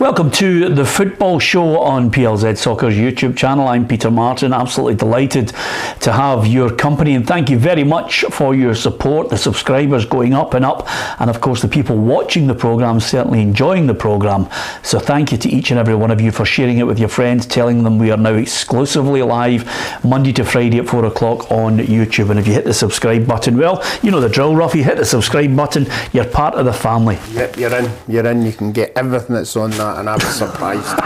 Welcome to the Football Show on PLZ Soccer's YouTube channel. I'm Peter Martin, absolutely delighted to have your company, and thank you very much for your support, the subscribers going up and up, and of course the people watching the programme, certainly enjoying the programme. So thank you to each and every one of you for sharing it with your friends, telling them we are now exclusively live Monday to Friday at 4 o'clock on YouTube. And if you hit the subscribe button, well, you know the drill, Ruffy, hit the subscribe button, you're part of the family. Yep, you're in, you can get everything that's on that, and I was surprised.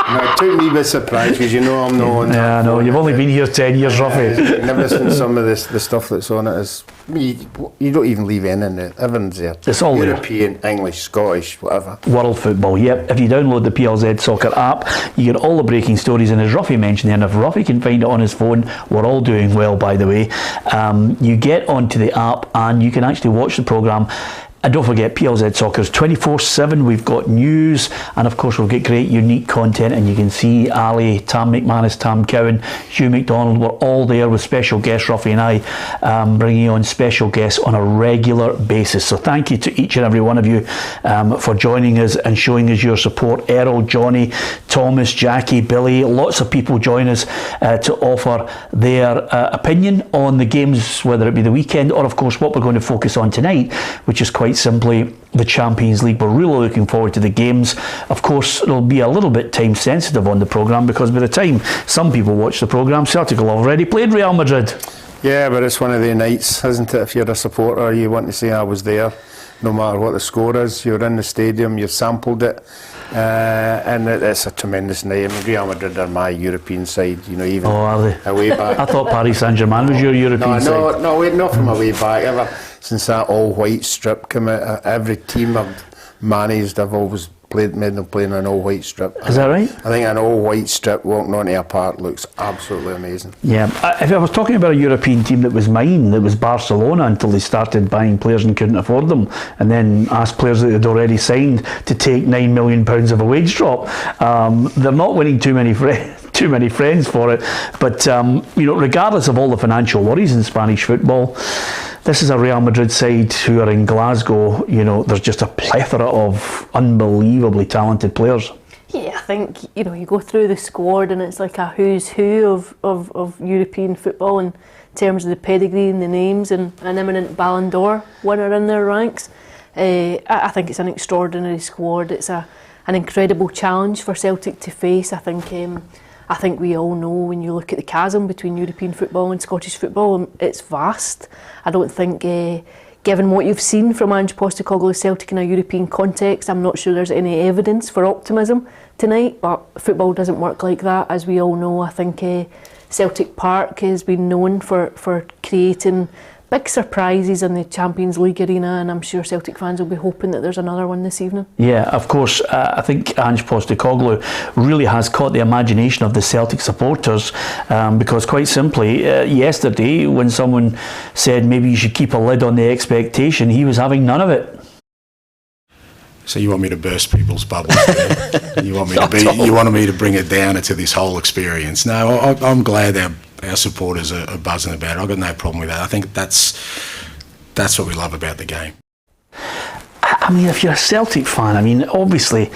It took me by surprise because you know I'm not on that. Yeah, I know, you've only been here 10 years, Ruffy. Never seen some of the stuff that's on it. Is you don't even leave any in there, everything's there. It's all European, English, Scottish, whatever. World football, yep. If you download the PLZ Soccer app, you get all the breaking stories, and as Ruffy mentioned, and if Ruffy can find it on his phone, we're all doing well, by the way. You get onto the app and you can actually watch the programme. And don't forget, PLZ Soccer's 24/7. We've got news, and of course we've got great unique content, and you can see Ali, Tam McManus, Tam Cowan, Hugh McDonald, we're all there with special guests, Ruffy and I, bringing on special guests on a regular basis. So thank you to each and every one of you for joining us and showing us your support. Errol, Johnny, Thomas, Jackie, Billy, lots of people join us to offer their opinion on the games, whether it be the weekend or of course what we're going to focus on tonight, which is quite simply the Champions League. We're really looking forward to the games. Of course, it'll be a little bit time sensitive on the programme because by the time some people watch the programme, Celtic will have already played Real Madrid. Yeah, but it's one of the nights, isn't it? If you're a supporter, you want to say I was there, no matter what the score is. You're in the stadium, you've sampled it, and it's a tremendous night. I mean, Real Madrid are my European side, you know, even away back. I thought Paris Saint-Germain was your European side. No, not from away back. Ever since that all-white strip came out, every team I've managed, I've always made them play in an all-white strip. Is that right? I think an all-white strip walking onto a park looks absolutely amazing. Yeah, if I was talking about a European team that was mine, that was Barcelona, until they started buying players and couldn't afford them, and then asked players that they'd already signed to take £9 million of a wage drop. They're not winning too many friends for it, but you know, regardless of all the financial worries in Spanish football, this is a Real Madrid side who are in Glasgow. You know, there's just a plethora of unbelievably talented players. Yeah, I think, you know, you go through the squad and it's like a who's who of European football in terms of the pedigree and the names, and an eminent Ballon d'Or winner in their ranks. I think it's an extraordinary squad. It's an incredible challenge for Celtic to face. I think we all know when you look at the chasm between European football and Scottish football, it's vast. I don't think, given what you've seen from Ange Postecoglou's Celtic in a European context, I'm not sure there's any evidence for optimism tonight, but football doesn't work like that, as we all know. I think Celtic Park has been known for creating big surprises in the Champions League arena, and I'm sure Celtic fans will be hoping that there's another one this evening. Yeah, of course. I think Ange Postecoglou really has caught the imagination of the Celtic supporters, because quite simply, yesterday when someone said maybe you should keep a lid on the expectation, he was having none of it. So you want me to burst people's bubbles? You wanted me to bring it down into this whole experience? No, I'm glad our supporters are buzzing about it. I've got no problem with that. I think that's what we love about the game. I mean, if you're a Celtic fan, I mean, obviously,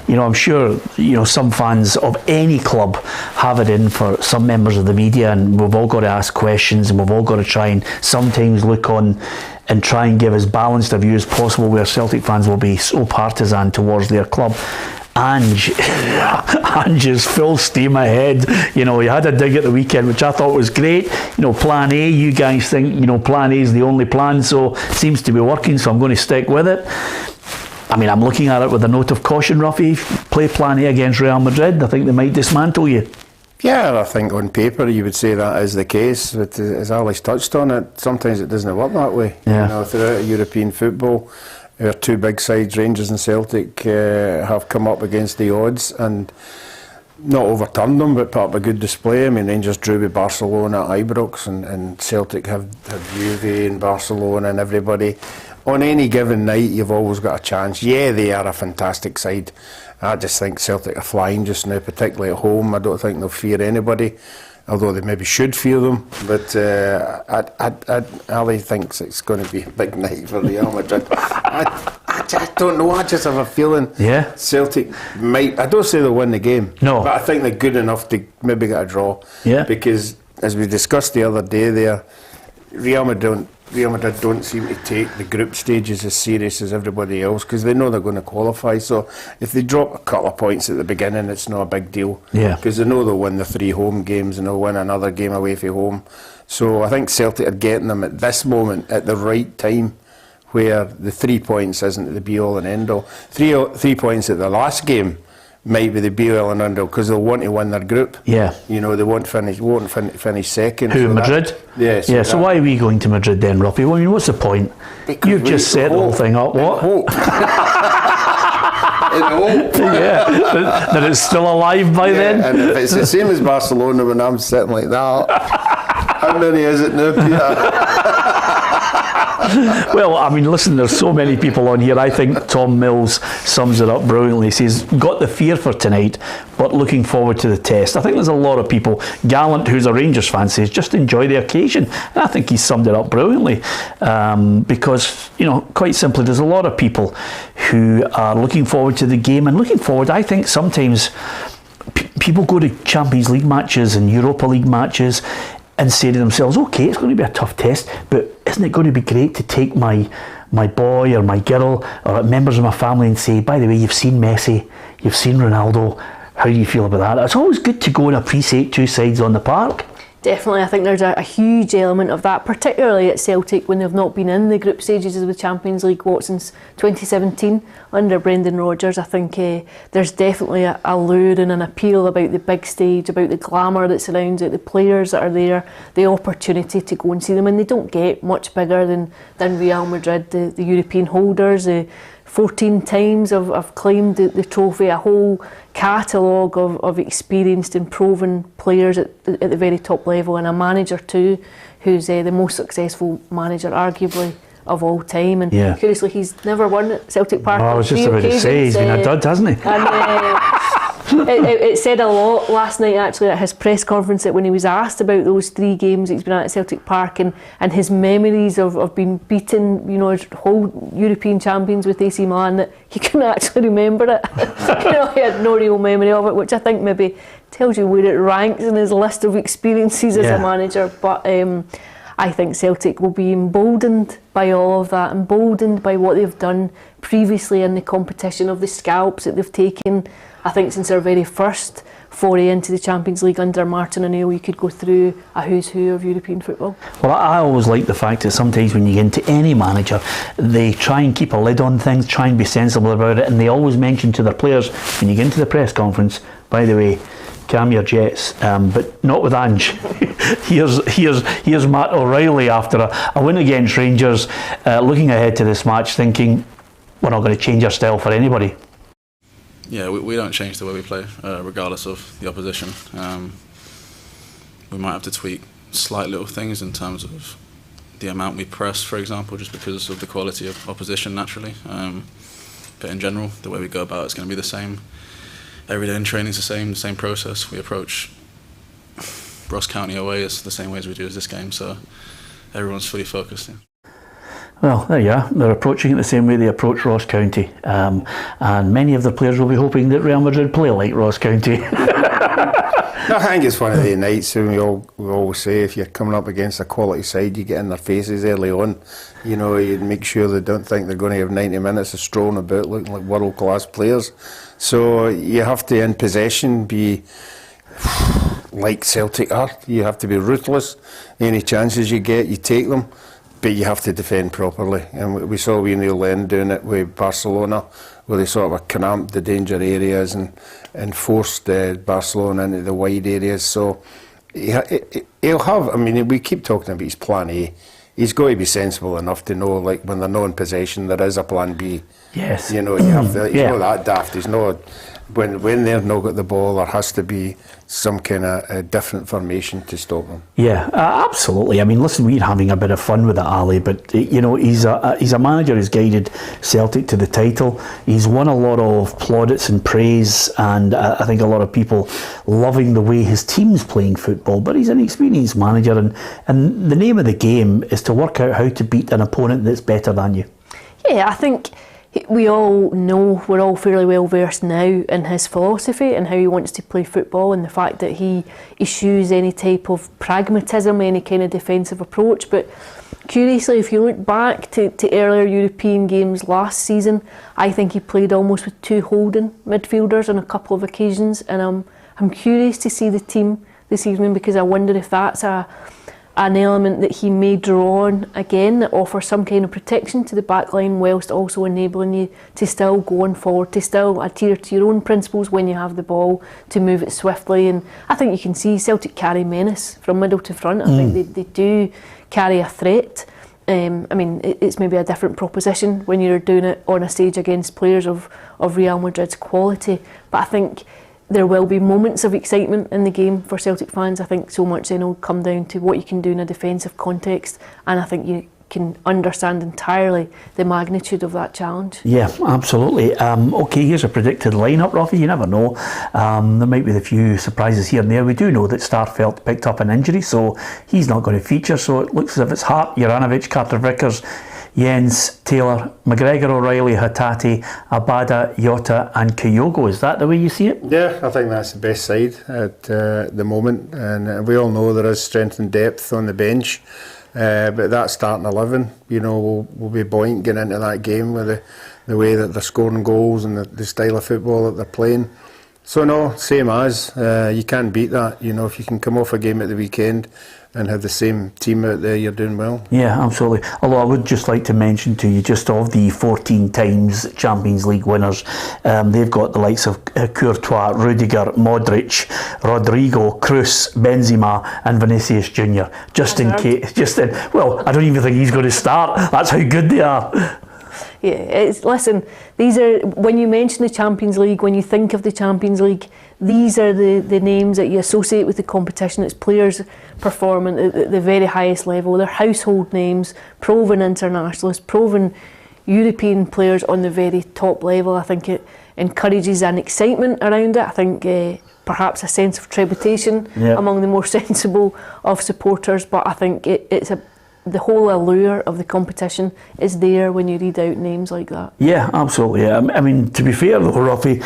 you know, I'm sure, you know, some fans of any club have it in for some members of the media, and we've all got to ask questions, and we've all got to try and sometimes look on and try and give as balanced a view as possible, where Celtic fans will be so partisan towards their club. Ange is full steam ahead. You know, he had a dig at the weekend, which I thought was great. You know, plan A, you guys think, you know, plan A is the only plan, so it seems to be working, so I'm going to stick with it. I mean, I'm looking at it with a note of caution, Ruffy. Play plan A against Real Madrid, I think they might dismantle you. Yeah, I think on paper you would say that is the case, but as Alice touched on it, sometimes it doesn't work that way. Yeah. You know, throughout European football, our two big sides, Rangers and Celtic, have come up against the odds and not overturned them, but put up a good display. I mean, Rangers drew with Barcelona at Ibrox, and Celtic have Juve and Barcelona and everybody. On any given night, you've always got a chance. Yeah, they are a fantastic side. I just think Celtic are flying just now, particularly at home. I don't think they'll fear anybody, although they maybe should fear them. But Ali thinks it's going to be a big night for Real Madrid. I I don't know. I just have a feeling Celtic might. I don't say they'll win the game. No. But I think they're good enough to maybe get a draw. Yeah. Because, as we discussed the other day there, Real Madrid don't seem to take the group stages as serious as everybody else because they know they're going to qualify. So if they drop a couple of points at the beginning, it's not a big deal. Yeah. Because they know they'll win the 3 home games and they'll win another game away from home. So I think Celtic are getting them at this moment at the right time, where the 3 points isn't the be all and end all. 3 points at the last game might be the be all and end all because they'll want to win their group. Yeah. You know, they won't finish second. Who, so Madrid? Yes. Yeah, so why are we going to Madrid then, Ruffy? Well, I mean, what's the point? Because You've just set the whole thing up, what? Hope. In hope. Yeah, that it's still alive by then? And if it's the same as Barcelona when I'm sitting like that, how many is it now, Peter? Well, I mean, listen, there's so many people on here. I think Tom Mills sums it up brilliantly. He says, got the fear for tonight, but looking forward to the test. I think there's a lot of people. Gallant, who's a Rangers fan, says, just enjoy the occasion. And I think he summed it up brilliantly because, you know, quite simply, there's a lot of people who are looking forward to the game and looking forward. I think sometimes people go to Champions League matches and Europa League matches and say to themselves, okay, it's going to be a tough test, but isn't it going to be great to take my boy or my girl or members of my family and say, by the way, you've seen Messi, you've seen Ronaldo, how do you feel about that? It's always good to go and appreciate two sides on the park. Definitely, I think there's a huge element of that, particularly at Celtic when they've not been in the group stages of the Champions League since 2017 under Brendan Rodgers. I think there's definitely a lure and an appeal about the big stage, about the glamour that surrounds it, the players that are there, the opportunity to go and see them, and they don't get much bigger than Real Madrid, the European holders. 14 times I've claimed the trophy, a whole catalogue of experienced and proven players at the very top level, and a manager too, who's the most successful manager arguably of all time. And curiously, he's never won at Celtic Park. I was just about to say, he's been a dud, hasn't he? And it said a lot last night actually at his press conference, that when he was asked about those 3 games he's been at Celtic Park and his memories of being beaten, you know, as whole European champions with AC Milan, that he couldn't actually remember it. You know, he had no real memory of it, which I think maybe tells you where it ranks in his list of experiences as a manager. But I think Celtic will be emboldened by all of that, emboldened by what they've done previously in the competition, of the scalps that they've taken. I think since their very first foray into the Champions League under Martin O'Neill, you could go through a who's who of European football. Well, I always like the fact that sometimes when you get into any manager, they try and keep a lid on things, try and be sensible about it, and they always mention to their players when you get into the press conference, by the way, calm your jets, but not with Ange. here's Matt O'Reilly after a win against Rangers, looking ahead to this match, thinking we're not going to change our style for anybody. Yeah, we don't change the way we play, regardless of the opposition. We might have to tweak slight little things in terms of the amount we press, for example, just because of the quality of opposition naturally. But in general, the way we go about it's going to be the same. Every day in training is the same process. We approach Ross County away as the same way as we do as this game, so everyone's fully focused. Yeah. Well, there you are. They're approaching it the same way they approach Ross County. And many of the players will be hoping that Real Madrid play like Ross County. I think it's one of the nights when we always say if you're coming up against a quality side, you get in their faces early on. You know, you make sure they don't think they're going to have 90 minutes of strolling about looking like world-class players. So you have to, in possession, be like Celtic are. You have to be ruthless. Any chances you get, you take them. But you have to defend properly, and we saw Neil Lennon doing it with Barcelona, where they sort of cramped the danger areas and forced Barcelona into the wide areas. So he'll have. I mean, we keep talking about his plan A. He's got to be sensible enough to know, like when they're not in possession, there is a plan B. Yes. You know, you have to. He's not that daft. He's not. When they've not got the ball, there has to be some kind of different formation to stop them. Yeah, absolutely. I mean, listen, we're having a bit of fun with it, Ali, but you know, he's a manager who's guided Celtic to the title. He's won a lot of plaudits and praise, and I think a lot of people loving the way his team's playing football. But he's an experienced manager, and the name of the game is to work out how to beat an opponent that's better than you. Yeah, I think we all know, we're all fairly well versed now in his philosophy and how he wants to play football, and the fact that he eschews any type of pragmatism, any kind of defensive approach. But curiously, if you look back to earlier European games last season, I think he played almost with 2 holding midfielders on a couple of occasions, and I'm curious to see the team this evening, because I wonder if that's an element that he may draw on again, that offers some kind of protection to the back line whilst also enabling you to still go on forward, to still adhere to your own principles when you have the ball, to move it swiftly. And I think you can see Celtic carry menace from middle to front. I think they do carry a threat. I mean, it's maybe a different proposition when you're doing it on a stage against players of Real Madrid's quality, but I think there will be moments of excitement in the game for Celtic fans. I think so much then will come down to what you can do in a defensive context, and I think you can understand entirely the magnitude of that challenge. Yeah, absolutely. Okay, here's a predicted lineup, Rafi. You never know. There might be a few surprises here and there. We do know that Starfelt picked up an injury, so he's not going to feature. So it looks as if it's Hart, Juranovic, Carter-Vickers, Jens, Taylor, McGregor, O'Reilly, Hatate, Abada, Jota and Kyogo. Is that the way you see it? Yeah, I think that's the best side at the moment, and we all know there is strength and depth on the bench, but that starting 11, you know, will be buoyant getting into that game with the way that they're scoring goals and the style of football that they're playing. So no, same as, you can't beat that. You know, if you can come off a game at the weekend and have the same team out there, you're doing well. Yeah, absolutely. Although I would just like to mention to you, just of the 14 times Champions League winners, they've got the likes of Courtois, Rudiger, Modric, Rodrigo, Kroos, Benzema and Vinicius Junior. Just in case, well, I don't even think he's going to start. That's how good they are. Yeah, listen, these are, when you mention the Champions League, when you think of the Champions League, these are the names that you associate with the competition. It's players performing at the very highest level. They're household names, proven internationalists, proven European players on the very top level. I think it encourages an excitement around it. I think perhaps a sense of trepidation among the more sensible of supporters, but I think the whole allure of the competition is there when you read out names like that. Yeah, absolutely. I mean, to be fair though, Ruffy,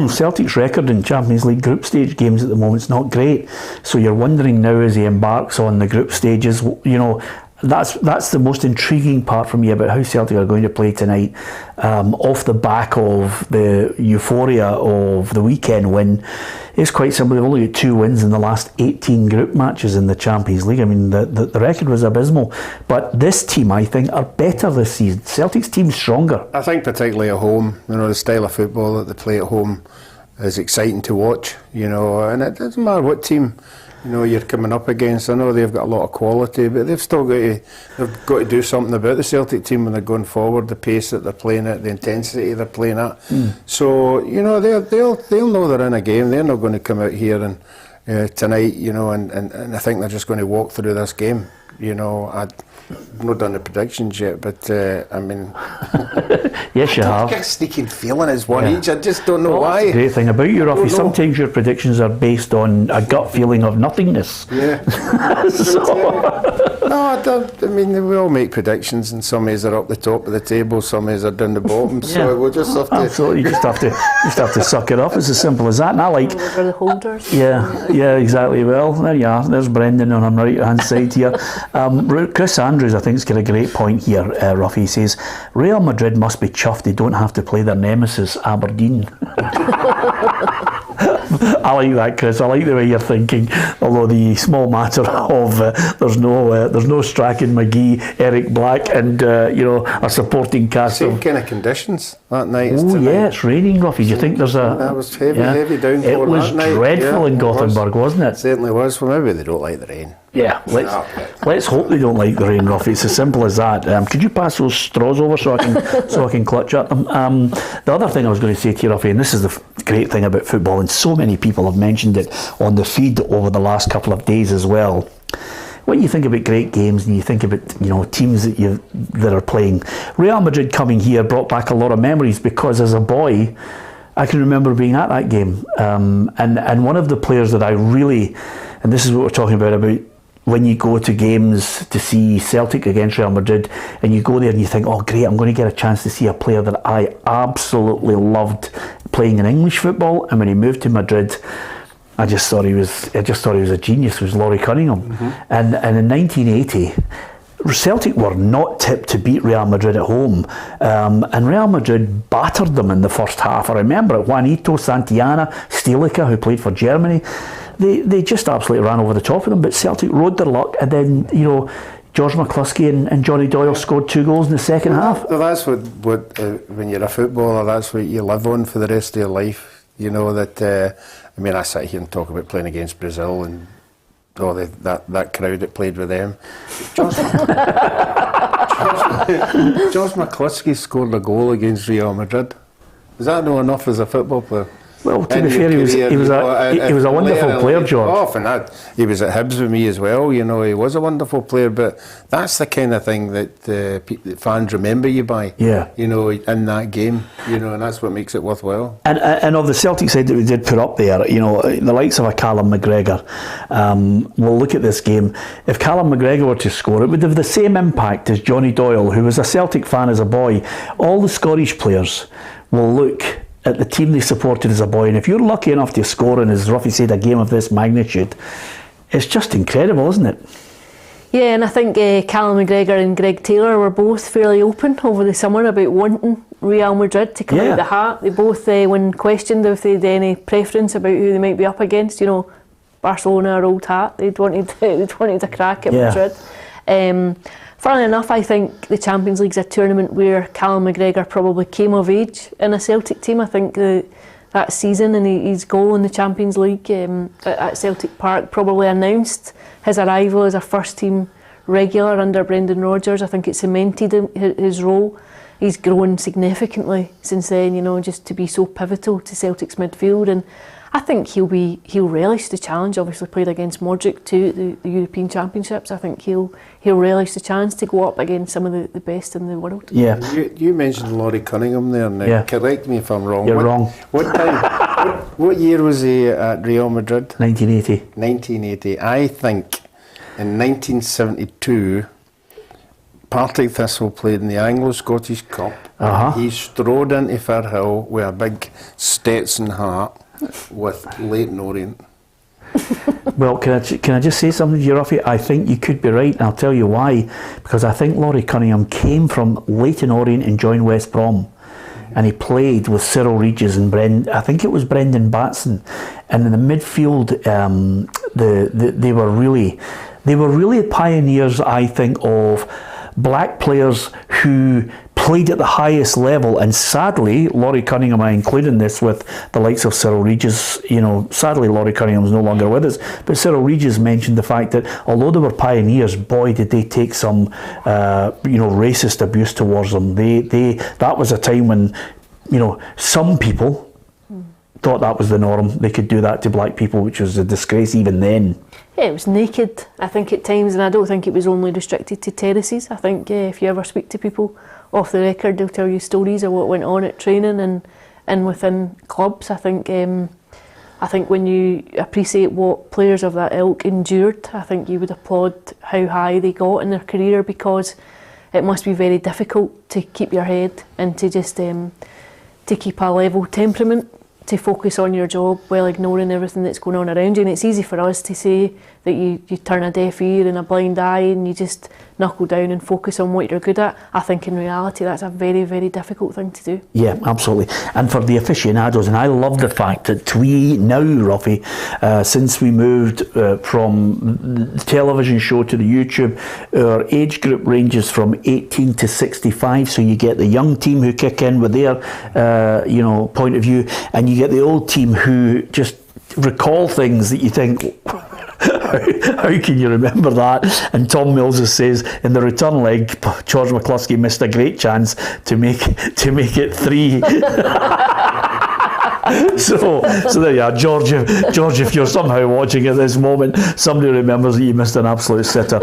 Celtic's record in Champions League group stage games at the moment is not great. So you're wondering now, as he embarks on the group stages, you know, that's the most intriguing part for me about how Celtic are going to play tonight. Off the back of the euphoria of the weekend win, it's quite simple. They've only got 2 wins in the last 18 group matches in the Champions League. I mean, the record was abysmal. But this team, I think, are better this season. Celtic's team's stronger. I think particularly at home, you know, the style of football that they play at home is exciting to watch, you know, and it doesn't matter what team, you know, you're coming up against. I know they've got a lot of quality, but they've still got to do something about the Celtic team when they're going forward, the pace that they're playing at, the intensity they're playing at. So, you know, they'll know they're in a game. They're not going to come out here and tonight, you know, and I think they're just going to walk through this game. You know, I've not done the predictions yet, but I mean, yes, you have. I get a sneaking feeling it's one each. I just don't know why. That's the great thing about you, Ruffy. Sometimes your predictions are based on a gut feeling of nothingness. Yeah. No, I mean, we all make predictions, and some ways are up the top of the table, some ways are down the bottom. So we'll just have to. Absolutely, you just have to suck it up. It's as simple as that. And I like. For the holders. Yeah, exactly. Well, there you are. There's Brendan on our right hand side here. Chris Andrews, I think, has got a great point here. Ruffy, he says, Real Madrid must be chuffed they don't have to play their nemesis, Aberdeen. I like that, Chris. I like the way you're thinking. Although the small matter of there's no Strachan, McGee, Eric Black, and a supporting cast. Same kind of conditions that night. Oh yeah, it's raining, Ruffy. Do you think there's a? That was heavy downpour. It was that night. dreadful in Gothenburg, wasn't it? It certainly was. Well, maybe they don't like the rain. Yeah, let's hope they don't like the rain, Ruffy. It's as simple as that. Could you pass those straws over so I can clutch at them? The other thing I was going to say to you, Ruffy, and this is the great thing about football, and so many people have mentioned it on the feed over the last couple of days as well. When you think about great games and you think about teams that are playing, Real Madrid coming here brought back a lot of memories, because as a boy I can remember being at that game, and one of the players that I really, and this is what we're talking about when you go to games to see Celtic against Real Madrid, and you go there and you think, oh great, I'm going to get a chance to see a player that I absolutely loved playing in English football, and when he moved to Madrid, I just thought he was a genius. It was Laurie Cunningham. And in 1980, Celtic were not tipped to beat Real Madrid at home, and Real Madrid battered them in the first half. I remember it, Juanito, Santillana, Stilica, who played for Germany, they just absolutely ran over the top of them, but Celtic rode their luck, and then, you know, George McCluskey and Johnny Doyle scored 2 goals in the second half. Well, that's what when you're a footballer, that's what you live on for the rest of your life. You know that. I mean, I sit here and talk about playing against Brazil and all that crowd that played with them. George McCluskey scored a goal against Real Madrid. Is that not enough as a football player? Well, to be fair, he was a wonderful player, George. Off and that, he was at Hibs with me as well. You know, he was a wonderful player. But that's the kind of thing that fans remember you by. Yeah. You know, in that game. You know, and that's what makes it worthwhile. And of the Celtic side that we did put up there, you know, the likes of a Callum McGregor. We'll look at this game. If Callum McGregor were to score, it would have the same impact as Johnny Doyle, who was a Celtic fan as a boy. All the Scottish players will look at the team they supported as a boy, and if you're lucky enough to score in, as Ruffy said, a game of this magnitude, it's just incredible, isn't it? Yeah, and I think Callum McGregor and Greg Taylor were both fairly open over the summer about wanting Real Madrid to come out the hat. They both, when questioned if they had any preference about who they might be up against, you know, Barcelona or Old Hat, they'd wanted a crack at Madrid. Funnily enough, I think the Champions League's a tournament where Callum McGregor probably came of age in a Celtic team. I think that season and his goal in the Champions League at Celtic Park probably announced his arrival as a first team regular under Brendan Rodgers. I think it cemented his role. He's grown significantly since then, you know, just to be so pivotal to Celtic's midfield, and I think he'll relish the challenge. Obviously played against Modric too at the European Championships. I think he'll relish the chance to go up against some of the best in the world. Yeah. You mentioned Laurie Cunningham there. Now, correct me if I'm wrong. You're wrong. What time? what year was he at Real Madrid? 1980. 1980. I think in 1972, Partick Thistle played in the Anglo-Scottish Cup. He strode into Firhill with a big Stetson hat with Leyton Orient. Well, can I just say something to you, Ruffy? I think you could be right, and I'll tell you why. Because I think Laurie Cunningham came from Leyton Orient and joined West Brom, and he played with Cyril Regis and I think it was Brendan Batson, and in the midfield, they were really pioneers, I think, of black players who played at the highest level, and sadly, Laurie Cunningham, I include in this with the likes of Cyril Regis. You know, sadly, Laurie Cunningham's no longer with us, but Cyril Regis mentioned the fact that although they were pioneers, boy, did they take some, racist abuse towards them. That was a time when, you know, some people thought that was the norm. They could do that to black people, which was a disgrace even then. Yeah, it was naked, I think, at times, and I don't think it was only restricted to terraces. I think if you ever speak to people off the record, they'll tell you stories of what went on at training and within clubs. I think when you appreciate what players of that ilk endured, I think you would applaud how high they got in their career, because it must be very difficult to keep your head and to just to keep a level temperament, to focus on your job while ignoring everything that's going on around you. And it's easy for us to say that you turn a deaf ear and a blind eye and you just knuckle down and focus on what you're good at. I think in reality that's a very, very difficult thing to do. Yeah, absolutely. And for the aficionados, and I love the fact that we now, Ruffy, since we moved from the television show to the YouTube, our age group ranges from 18 to 65, so you get the young team who kick in with their point of view, and you get the old team who just recall things that you think, how can you remember that? And Tom Mills says in the return leg, George McCluskey missed a great chance to make it 3. So there you are, George. If you're somehow watching at this moment, somebody remembers that you missed an absolute sitter.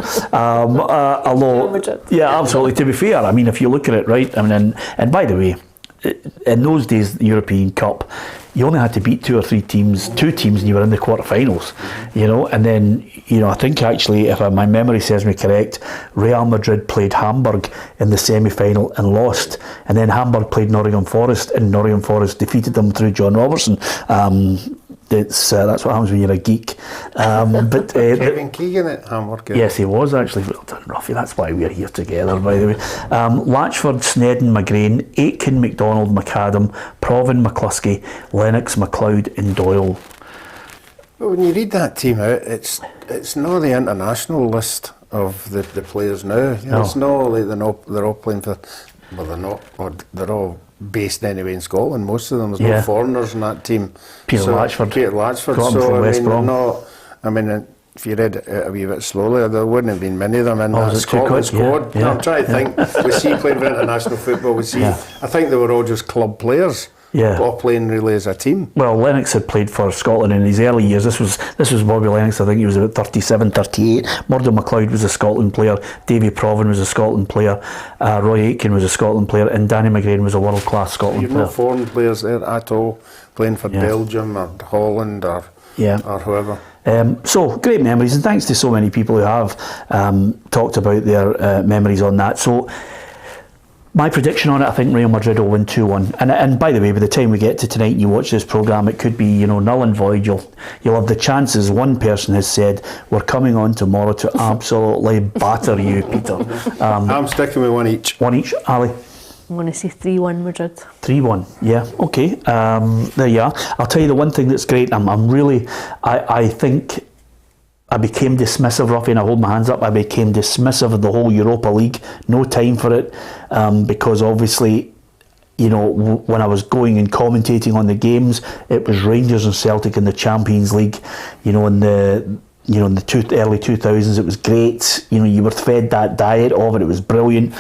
Yeah, absolutely. To be fair, I mean, if you look at it, right, I mean, and by the way, in those days, the European Cup, you only had to beat two teams, and you were in the quarterfinals, you know. And then, you know, I think actually, if my memory serves me correct, Real Madrid played Hamburg in the semi-final and lost, and then Hamburg played Nottingham Forest, and Nottingham Forest defeated them through John Robertson. That's what happens when you're a geek. But Kevin Keegan at Hamburg. Yes, he was actually. Well done, Ruffy. That's why we're here together, by the way. Latchford, Snedden, McGrain, Aitken, McDonald, McAdam, Provan, McCluskey, Lennox, McLeod and Doyle. But when you read that team out, it's not the international list of the players now. You know, it's not like they're all playing for. Well, they're not. Or they're all based anyway in Scotland. Most of them. There's no foreigners in that team. Peter Latchford. So I mean, if you read it out a wee bit slowly, there wouldn't have been many of them in that Scotland squad. Yeah. I'm trying to think. We see playing for international football. We see. I think they were all just club players. All playing really as a team. Well, Lennox had played for Scotland in his early years. This was Bobby Lennox. I think he was about 37, 38. Murdo McLeod was a Scotland player. Davy Provan was a Scotland player. Roy Aitken was a Scotland player, and Danny McGrain was a world-class Scotland player. You've no foreign players there at all playing for Belgium or Holland or whoever. So great memories, and thanks to so many people who have talked about their memories on that. So my prediction on it, I think Real Madrid will win 2-1. And by the way, by the time we get to tonight and you watch this programme, it could be, you know, null and void. You'll have the chances. One person has said, we're coming on tomorrow to absolutely batter you, Peter. I'm sticking with one each. One each, Ali? I'm going to say 3-1 Madrid. 3-1, yeah, okay. There you are. I'll tell you the one thing that's great. I think I became dismissive, Ruffy, and I hold my hands up. I became dismissive of the whole Europa League. No time for it, because obviously, you know, when I was going and commentating on the games, it was Rangers and Celtic in the Champions League. You know, in the early 2000s, it was great. You know, you were fed that diet of it. It was brilliant.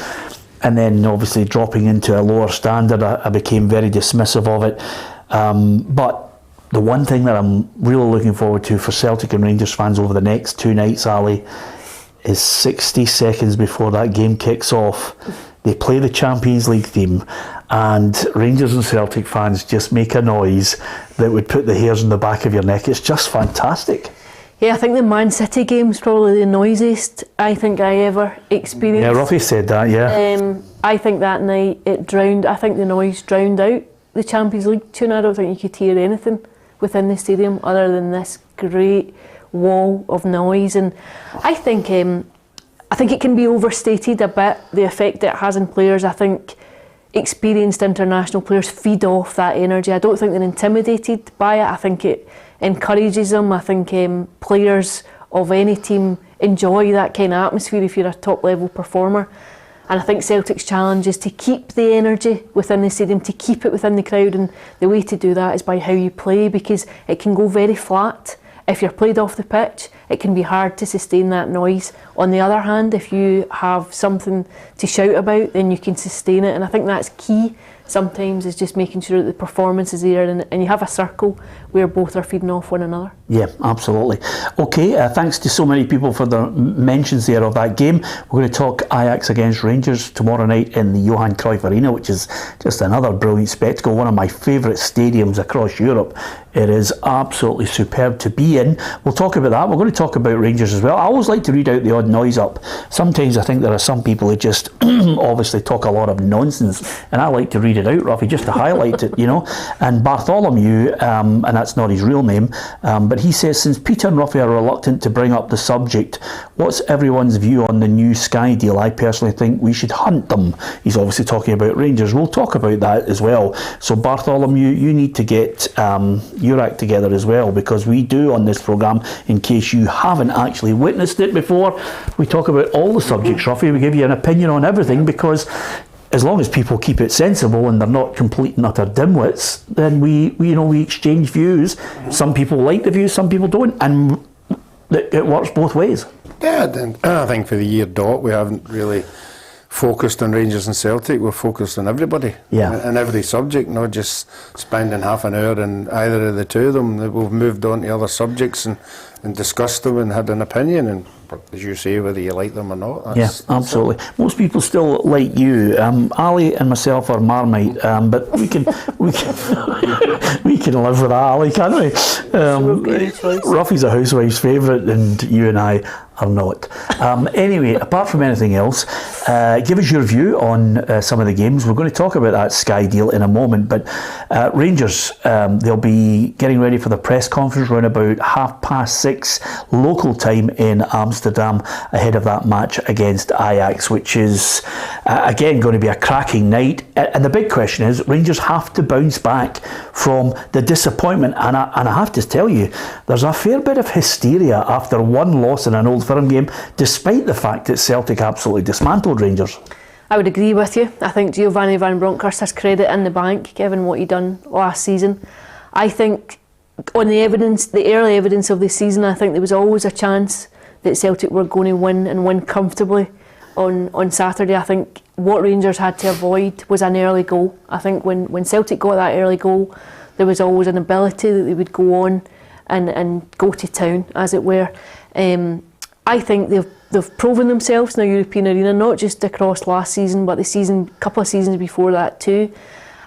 And then obviously dropping into a lower standard, I became very dismissive of it. But the one thing that I'm really looking forward to for Celtic and Rangers fans over the next two nights, Ali, is 60 seconds before that game kicks off, they play the Champions League theme, and Rangers and Celtic fans just make a noise that would put the hairs on the back of your neck. It's just fantastic. Yeah, I think the Man City game's probably the noisiest I think I ever experienced. Yeah, Ruffy said that, yeah. I think that night I think the noise drowned out the Champions League tune. I don't think you could hear anything within the stadium other than this great wall of noise. And I think it can be overstated a bit, the effect it has on players. I think experienced international players feed off that energy. I don't think they're intimidated by it. I think it encourages them. I think players of any team enjoy that kind of atmosphere if you're a top level performer. And I think Celtic's challenge is to keep the energy within the stadium, to keep it within the crowd, and the way to do that is by how you play, because it can go very flat. If you're played off the pitch, it can be hard to sustain that noise. On the other hand, if you have something to shout about, then you can sustain it, and I think that's key sometimes, is just making sure that the performance is there and you have a circle where both are feeding off one another. Yeah, absolutely. Okay, thanks to so many people for their mentions there of that game. We're going to talk Ajax against Rangers tomorrow night in the Johan Cruyff Arena, which is just another brilliant spectacle, one of my favourite stadiums across Europe. It is absolutely superb to be in. We'll talk about that. We're going to talk about Rangers as well. I always like to read out the odd noise up. Sometimes I think there are some people who just obviously talk a lot of nonsense, and I like to read it out, Ruffy, just to highlight it, you know. And Bartholomew, and that's not his real name, but he says, since Peter and Ruffy are reluctant to bring up the subject, what's everyone's view on the new Sky deal? I personally think we should hunt them. He's obviously talking about Rangers. We'll talk about that as well. So Bartholomew, you need to get your act together as well, because we do on this programme, in case you haven't actually witnessed it before, we talk about all the subjects, Ruffy. We give you an opinion on everything, because as long as people keep it sensible and they're not complete and utter dimwits, then we exchange views. Some people like the views, some people don't, and it works both ways. Yeah, I think for the year dot, we haven't really focused on Rangers and Celtic. We're focused on everybody, and every subject, not just spending half an hour on either of the two of them. We've moved on to other subjects and discussed them and had an opinion, and as you say, whether you like them or not. Yeah, absolutely. Most people still like you. Ali and myself are Marmite, but we can we can live with that, Ali, can't we? Ruffy's a housewife's favourite, and you and I are not. Anyway, apart from anything else, give us your view on some of the games. We're going to talk about that Sky deal in a moment, but Rangers, they'll be getting ready for the press conference around about 6:30 local time in Amsterdam ahead of that match against Ajax, which is again going to be a cracking night. And the big question is, Rangers have to bounce back from the disappointment, and I have to tell you, there's a fair bit of hysteria after one loss in an Old Firm game, despite the fact that Celtic absolutely dismantled Rangers. I would agree with you. I think Giovanni Van Bronckhorst has credit in the bank, given what he done last season. I think on the early evidence of the season, I think there was always a chance that Celtic were going to win and win comfortably on Saturday. I think what Rangers had to avoid was an early goal. I think when Celtic got that early goal, there was always an ability that they would go on and go to town, as it were. I think they've proven themselves in the European arena, not just across last season, but the couple of seasons before that too.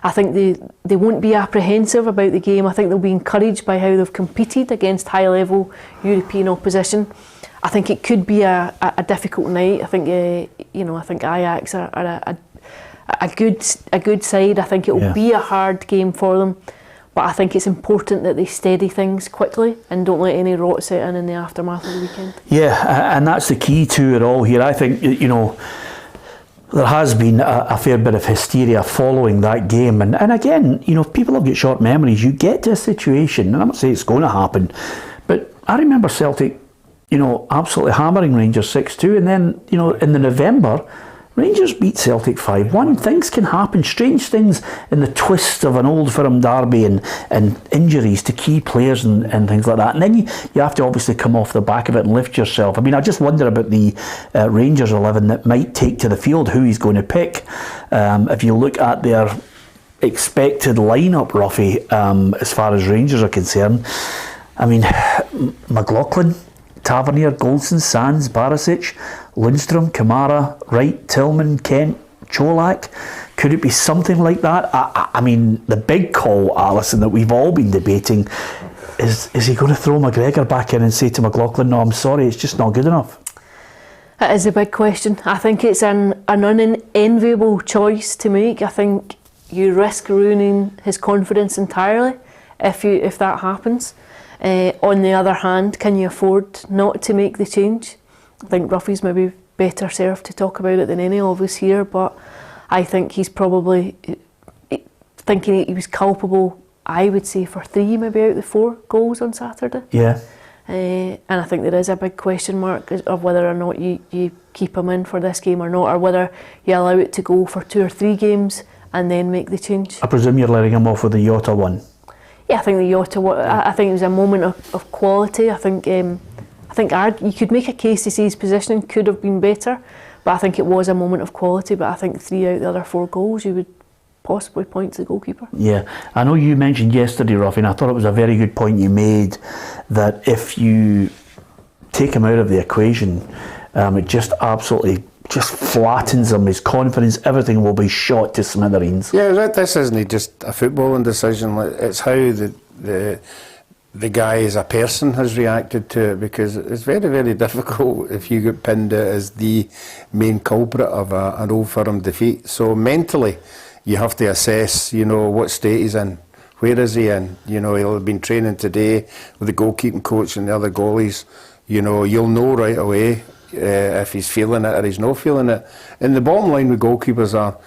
I think they won't be apprehensive about the game. I think they'll be encouraged by how they've competed against high-level European opposition. I think it could be a difficult night. I think I think Ajax are a good side. I think it will be a hard game for them. But I think it's important that they steady things quickly and don't let any rot set in the aftermath of the weekend. Yeah, and that's the key to it all here. I think, there has been a fair bit of hysteria following that game. And again, if people have got short memories, you get to a situation, and I'm not saying it's going to happen, but I remember Celtic, absolutely hammering Rangers 6-2. And then, in the November, Rangers beat Celtic 5-1. Things can happen, strange things in the twist of an Old Firm derby and injuries to key players and things like that. And then you have to obviously come off the back of it and lift yourself. I mean, I just wonder about the Rangers 11 that might take to the field, who he's going to pick. If you look at their expected lineup, Ruffy, as far as Rangers are concerned, I mean, McLaughlin, Tavernier, Goldson, Sands, Barisic, Lundstrom, Kamara, Wright, Tillman, Kent, Cholak. Could it be something like that? I mean, the big call, Alison, that we've all been debating is he going to throw McGregor back in and say to McLaughlin, no, I'm sorry, it's just not good enough? It is a big question. I think it's an unenviable choice to make. I think you risk ruining his confidence entirely if that happens. On the other hand, can you afford not to make the change? I think Ruffy's maybe better served to talk about it than any of us here, but I think he's probably thinking he was culpable, I would say, for 3 maybe out of the 4 goals on Saturday. Yeah. And I think there is a big question mark of whether or not you keep him in for this game or not, or whether you allow it to go for 2 or 3 games and then make the change. I presume you're letting him off with the Jota one. Yeah, I think the Jota. I think it was a moment of quality. I think you could make a case to say his positioning could have been better, but I think it was a moment of quality. But I think 3 out of the other 4 goals you would possibly point to the goalkeeper. Yeah, I know you mentioned yesterday, Ruffy, and I thought it was a very good point you made, that if you take him out of the equation, it just absolutely flattens him, his confidence, everything will be shot to smithereens. Yeah, this isn't just a footballing decision, it's how the guy as a person has reacted to it, because it's very, very difficult if you get pinned out as the main culprit of an Old Firm defeat. So mentally, you have to assess, what state he's in, where is he in, he'll have been training today with the goalkeeping coach and the other goalies, you'll know right away if he's feeling it or he's not feeling it. And the bottom line with goalkeepers are,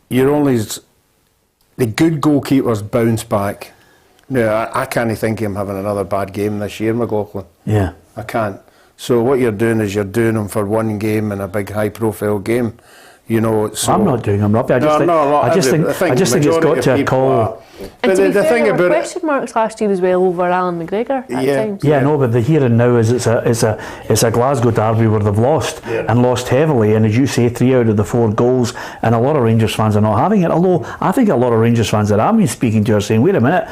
the good goalkeepers bounce back. Now, I can't think of him having another bad game this year, McLaughlin. Yeah. I can't. So what you're doing is you're doing him for one game in a big high-profile game. So I'm not doing him, Robbie. I just think it's got to a call. And to be fair, there were question marks last year as well over Alan McGregor at times. Yeah, no, but the here and now is it's a Glasgow derby where they've lost and lost heavily, and as you say, 3 out of the 4 goals, and a lot of Rangers fans are not having it. Although I think a lot of Rangers fans that I've been speaking to are saying, wait a minute,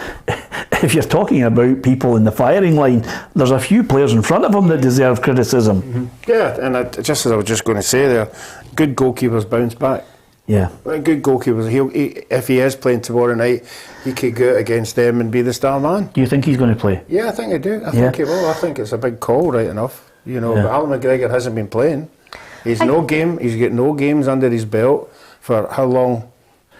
if you're talking about people in the firing line, there's a few players in front of him that deserve criticism. Yeah, and just as I was just going to say there, good goalkeepers bounce back. Yeah. Good goalkeepers, if he is playing tomorrow night, he could go out against them and be the star man. Do you think he's going to play? Yeah, I think I do. I think he will. I think it's a big call, right enough. You know, but Alan McGregor hasn't been playing. He's got no games under his belt for how long?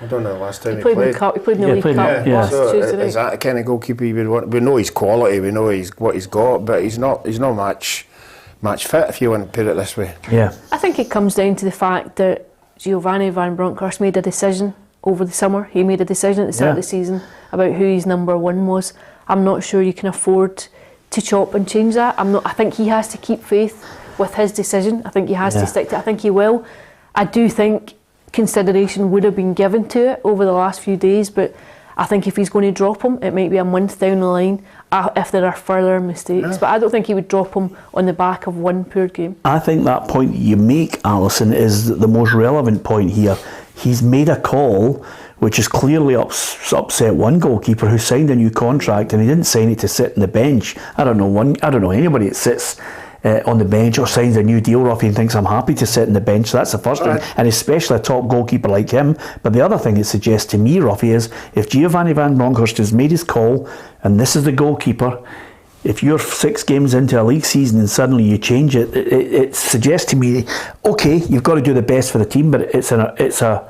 I don't know the last time he played. He played in the League Cup last Tuesday night. Is that the kind of goalkeeper you would want? We know his quality, we know what he's got, but he's not match fit, if you want to put it this way. Yeah. I think it comes down to the fact that Giovanni Van Bronckhorst made a decision over the summer. He made a decision at the start of the season about who his number one was. I'm not sure you can afford to chop and change that. I think he has to keep faith with his decision. I think he has to stick to it. I think he will. I do think consideration would have been given to it over the last few days, but I think if he's going to drop him, it might be a month down the line if there are further mistakes. But I don't think he would drop him on the back of one poor game. I think that point you make, Alison, is the most relevant point here. He's made a call which has clearly upset one goalkeeper who signed a new contract, and he didn't sign it to sit on the bench. I don't know anybody that sits on the bench or signs a new deal, Ruffy, and thinks I'm happy to sit on the bench. So that's the first thing, and especially a top goalkeeper like him. But the other thing it suggests to me, Ruffy, is if Giovanni Van Bronckhorst has made his call and this is the goalkeeper, if you're 6 games into a league season and suddenly you change it, it suggests to me, okay, you've got to do the best for the team, but it's a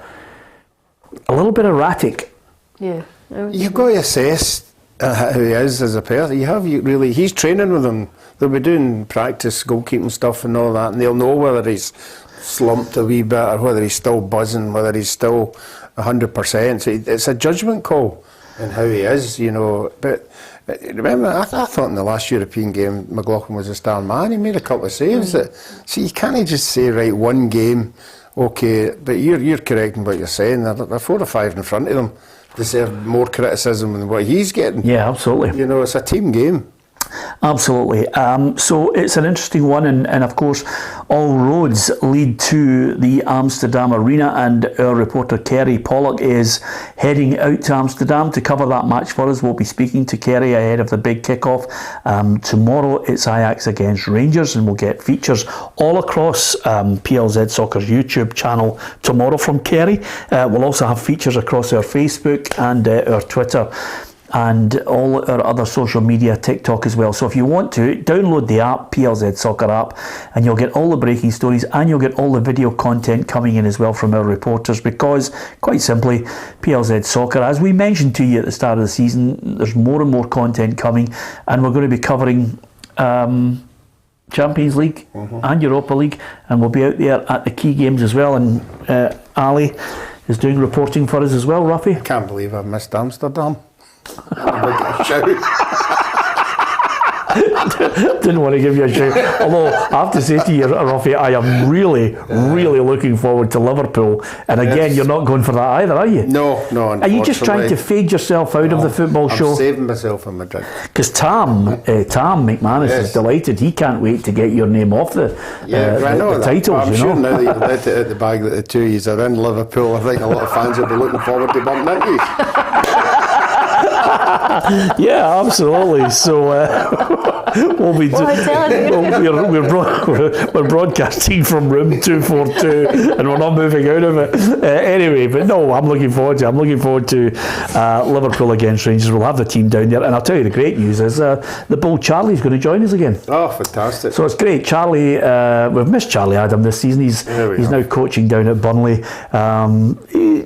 little bit erratic. Yeah. You've got to assess who he is as a person. He's training with them. They'll be doing practice goalkeeping stuff and all that, and they'll know whether he's slumped a wee bit or whether he's still buzzing, whether he's still 100%. So it's a judgment call on how he is, you know. But remember, I thought in the last European game, McLaughlin was a star man. He made a couple of saves. So you can't just say, right, one game, okay, but you're correct in what you're saying. They're 4 or 5 in front of them. Deserve more criticism than what he's getting. Yeah, absolutely. You know, it's a team game. Absolutely. So it's an interesting one, and of course all roads lead to the Amsterdam Arena, and our reporter Kerry Pollock is heading out to Amsterdam to cover that match for us. We'll be speaking to Kerry ahead of the big kickoff. Tomorrow it's Ajax against Rangers, and we'll get features all across PLZ Soccer's YouTube channel tomorrow from Kerry. We'll also have features across our Facebook and our Twitter and all our other social media, TikTok as well. So if you want to, download the app, PLZ Soccer app, and you'll get all the breaking stories and you'll get all the video content coming in as well from our reporters, because, quite simply, PLZ Soccer, as we mentioned to you at the start of the season, there's more and more content coming, and we're going to be covering Champions League and Europa League, and we'll be out there at the key games as well, and Ali is doing reporting for us as well, Ruffy. I can't believe I've missed Amsterdam. Didn't want to give you a shout. Although I have to say to you, Ruffy, I am really looking forward to Liverpool. And again, you're not going for that either, are you? No. Are you just trying to fade yourself out of the football show? I'm saving myself in Madrid. Because Tam McManus is delighted. He can't wait to get your name off the titles. I'm sure now that you've let it out the bag that the two of you are in Liverpool, I think a lot of fans will be looking forward to bumping into you. Yeah, absolutely. So we'll be we're broadcasting from room 242, and we're not moving out of it anyway. But no, I'm looking forward to Liverpool against Rangers. We'll have the team down there, and I'll tell you the great news is the Bull Charlie's going to join us again. Oh, fantastic! So it's great. Charlie, we've missed Charlie Adam this season. He's now coaching down at Burnley.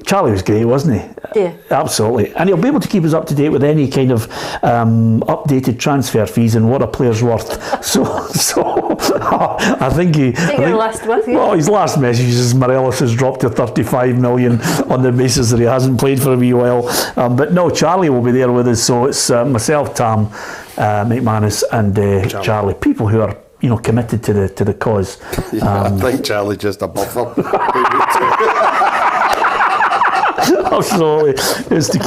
Charlie was great, wasn't he? Yeah, absolutely. And he'll be able to keep us up to date with any kind of updated transfer fees and what a player's worth. So I think last with you. Well, his last message is Morelos has dropped to 35 million on the basis that he hasn't played for a wee while. But no, Charlie will be there with us. So it's myself, Tam, McManus, and Charlie. People who are committed to the cause. I think Charlie's just a buffer. Absolutely, it's to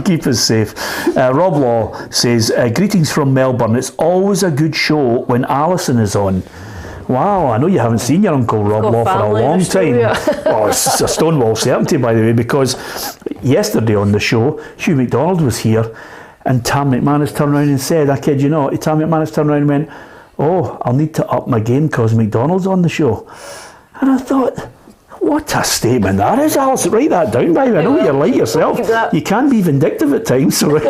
keep us safe. Rob Law says, greetings from Melbourne. It's always a good show when Alison is on. Wow, I know you haven't seen your Uncle Rob Law for a long time. Well, it's a Stonewall certainty, by the way, because yesterday on the show, Hugh McDonald was here, And Tam McManus turned around and said, I kid you not, Tam McManus turned around and went, oh, I'll need to up my game because McDonald's on the show. And I thought, what a statement that is, Alice. Write that down, baby. I know you're like yourself. You can be vindictive at times, so write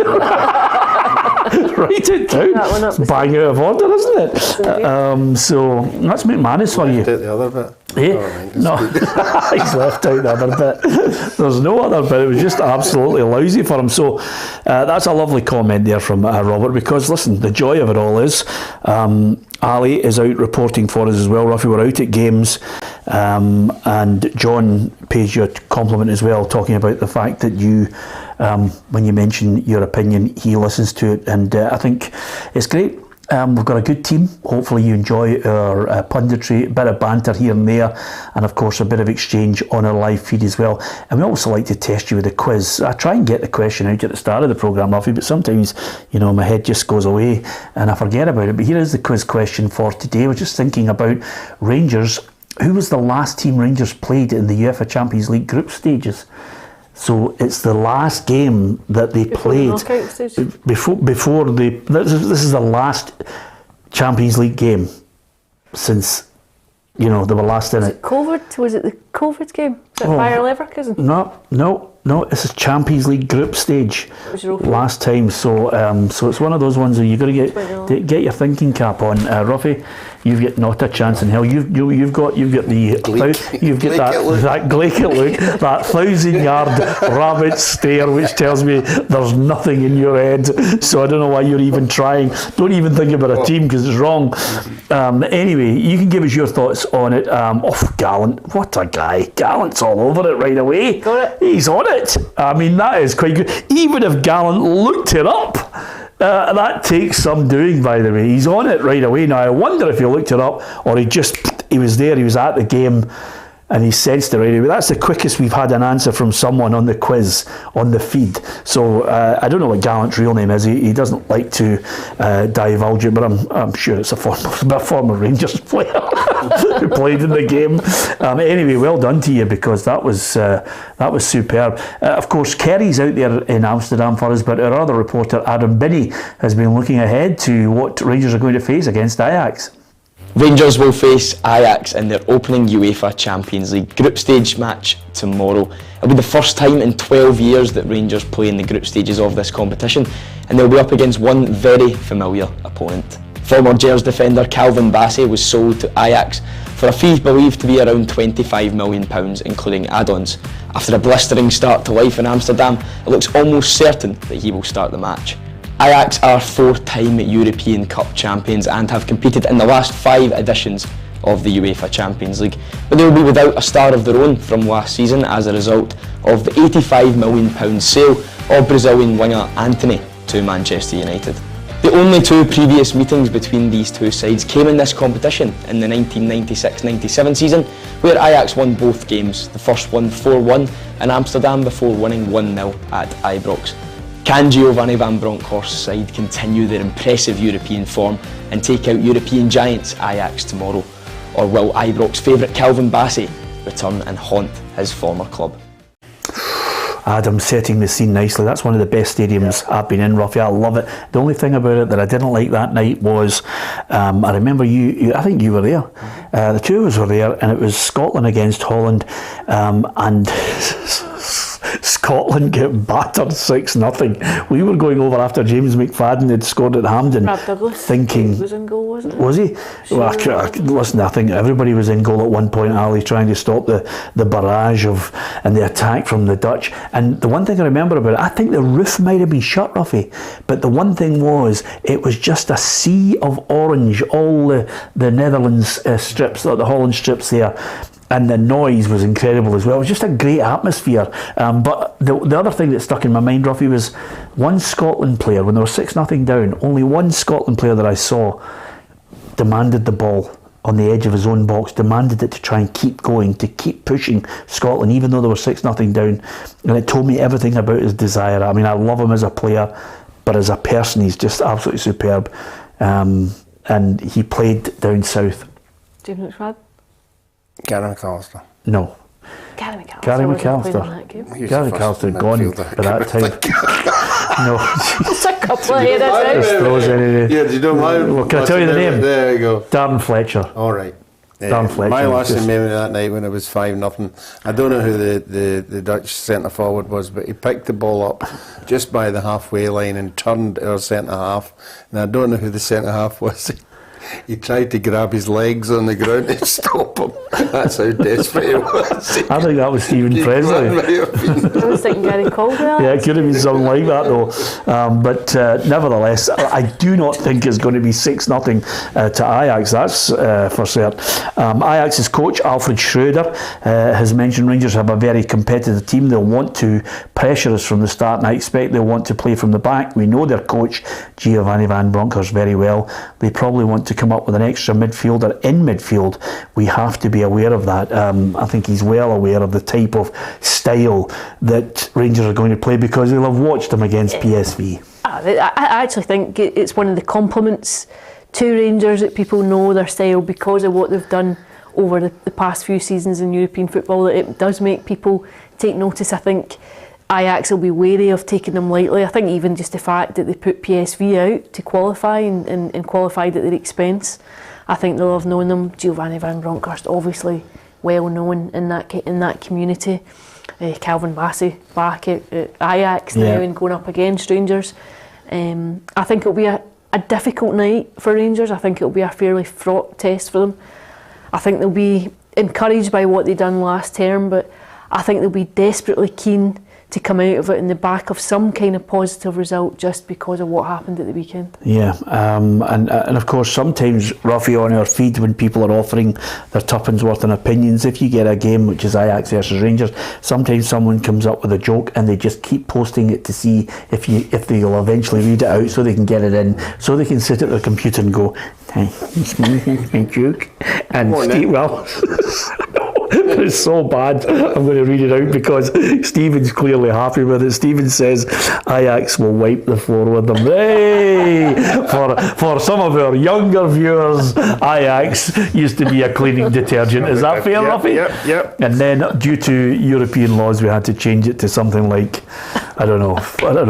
it down. It's bang out of order, isn't it? So that's McManus for you. The other bit. No, he's left out the other bit. There's no other bit. It was just absolutely lousy for him. So that's a lovely comment there from Robert, because listen, the joy of it all is Ali is out reporting for us as well. Ruffy, we're out at games, and John pays you a compliment as well, talking about the fact that you, when you mention your opinion, he listens to it, and I think it's great. We've got a good team. Hopefully you enjoy our punditry, a bit of banter here and there, and of course a bit of exchange on our live feed as well. And we also like to test you with a quiz. I try and get the question out at the start of the programme, Ruffy, but sometimes, you know, my head just goes away and I forget about it. But here is the quiz question for today. We're just thinking about Rangers. Who was the last team Rangers played in the UEFA Champions League group stages? So it's the last game that they played before they. This is the last Champions League game since, you know, they were last in it. COVID? Was it the COVID game? Was it Bayer Leverkusen? No. This is Champions League group stage. Last time. So it's one of those ones where you got to get your thinking cap on, Ruffy. You've got not a chance in hell. You've got that Glaikit look, that 1,000-yard rabbit stare, which tells me there's nothing in your head. So I don't know why you're even trying. Don't even think about a team because it's wrong. Anyway, you can give us your thoughts on it. Gallant, what a guy! Gallant's all over it right away. Got it. He's on it. I mean, that is quite good. Even if Gallant looked it up. That takes some doing, by the way. He's on it right away. Now, I wonder if he looked it up or he was there, he was at the game and he sensed it right away. That's the quickest we've had an answer from someone on the quiz, on the feed. So, I don't know what Gallant's real name is. He doesn't like to divulge it, but I'm sure it's a former Rangers player who played in the game. Anyway, well done to you, because that was superb. Of course, Kerry's out there in Amsterdam for us, but our other reporter, Adam Binney, has been looking ahead to what Rangers are going to face against Ajax. Rangers will face Ajax in their opening UEFA Champions League group stage match tomorrow. It'll be the first time in 12 years that Rangers play in the group stages of this competition, and they'll be up against one very familiar opponent. Former Gers defender Calvin Bassey was sold to Ajax for a fee believed to be around £25 million, including add-ons. After a blistering start to life in Amsterdam, it looks almost certain that he will start the match. Ajax are 4-time European Cup champions and have competed in the last 5 editions of the UEFA Champions League, but they will be without a star of their own from last season as a result of the £85 million sale of Brazilian winger Antony to Manchester United. The only 2 previous meetings between these two sides came in this competition in the 1996-97 season, where Ajax won both games, the first one 4-1 in Amsterdam before winning 1-0 at Ibrox. Can Giovanni van Bronckhorst's side continue their impressive European form and take out European giants Ajax tomorrow? Or will Ibrox favourite Calvin Bassey return and haunt his former club? Adam setting the scene nicely. That's one of the best stadiums I've been in, Ruffy. I love it. The only thing about it that I didn't like that night was, I remember you I think you were there. The two of us were there, and it was Scotland against Holland, and Scotland get battered 6-0. We were going over after James McFadden had scored at Hampden, Rob Douglas thinking, was in goal, wasn't he? Was he? Sure. Well, listen, I think everybody was in goal at one point, Ali, trying to stop the barrage and the attack from the Dutch. And the one thing I remember about it, I think the roof might have been shut, Ruffy, but the one thing was, it was just a sea of orange, all the Netherlands strips, the Holland strips there. And the noise was incredible as well. It was just a great atmosphere. But the other thing that stuck in my mind, Ruffy, was one Scotland player, when they were 6-0 down, only one Scotland player that I saw demanded the ball on the edge of his own box, demanded it to try and keep going, to keep pushing Scotland, even though they were 6-0 down. And it told me everything about his desire. I mean, I love him as a player, but as a person, he's just absolutely superb. And he played down south. James McFadden? Gary McAllister. Gary McAllister. Gary McAllister had gone by that time. No. Just a couple of headers. Just throws any. Yeah, you don't mind. Well, can I tell you the name? There you go. Darren Fletcher. All right. Darren Fletcher. My lasting memory that night when it was 5-0. I don't know who the Dutch centre forward was, but he picked the ball up just by the halfway line and turned our centre half. And I don't know who the centre half was. He tried to grab his legs on the ground and stop him. That's how desperate he was. I think that was Stephen Presley. I was thinking Gary Caldwell. Yeah, it could have been something like that though. But nevertheless, I do not think it's going to be 6-0 to Ajax. That's for certain. Ajax's coach Alfred Schroeder has mentioned Rangers have a very competitive team. They'll want to pressure us from the start, and I expect they'll want to play from the back. We know their coach Giovanni van Bronckhorst very well. They probably want to come up with an extra midfielder in midfield. We have to be aware of that. I think he's well aware of the type of style that Rangers are going to play because they'll have watched them against PSV. I actually think it's one of the compliments to Rangers that people know their style because of what they've done over the past few seasons in European football, that it does make people take notice. I think Ajax will be wary of taking them lightly. I think even just the fact that they put PSV out to qualify and qualified at their expense, I think they'll have known them. Giovanni van Bronckhorst, obviously well known in that community. Calvin Bassey back at Ajax now and going up against Rangers. I think it'll be a difficult night for Rangers. I think it'll be a fairly fraught test for them. I think they'll be encouraged by what they've done last term, but I think they'll be desperately keen to come out of it in the back of some kind of positive result just because of what happened at the weekend. Yeah, and of course sometimes, Ruffy, on our feed when people are offering their tuppence worth in opinions, if you get a game which is Ajax versus Rangers, sometimes someone comes up with a joke and they just keep posting it to see if they'll eventually read it out so they can get it in, so they can sit at their computer and go, "Hey, it's my joke." And Steve, well, it's so bad, I'm going to read it out because Stephen's clearly happy with it. Stephen says Ajax will wipe the floor with them. Hey! For some of our younger viewers, Ajax used to be a cleaning detergent. Is that fair, Ruffy? Yep. And then due to European laws we had to change it to something like, I don't know,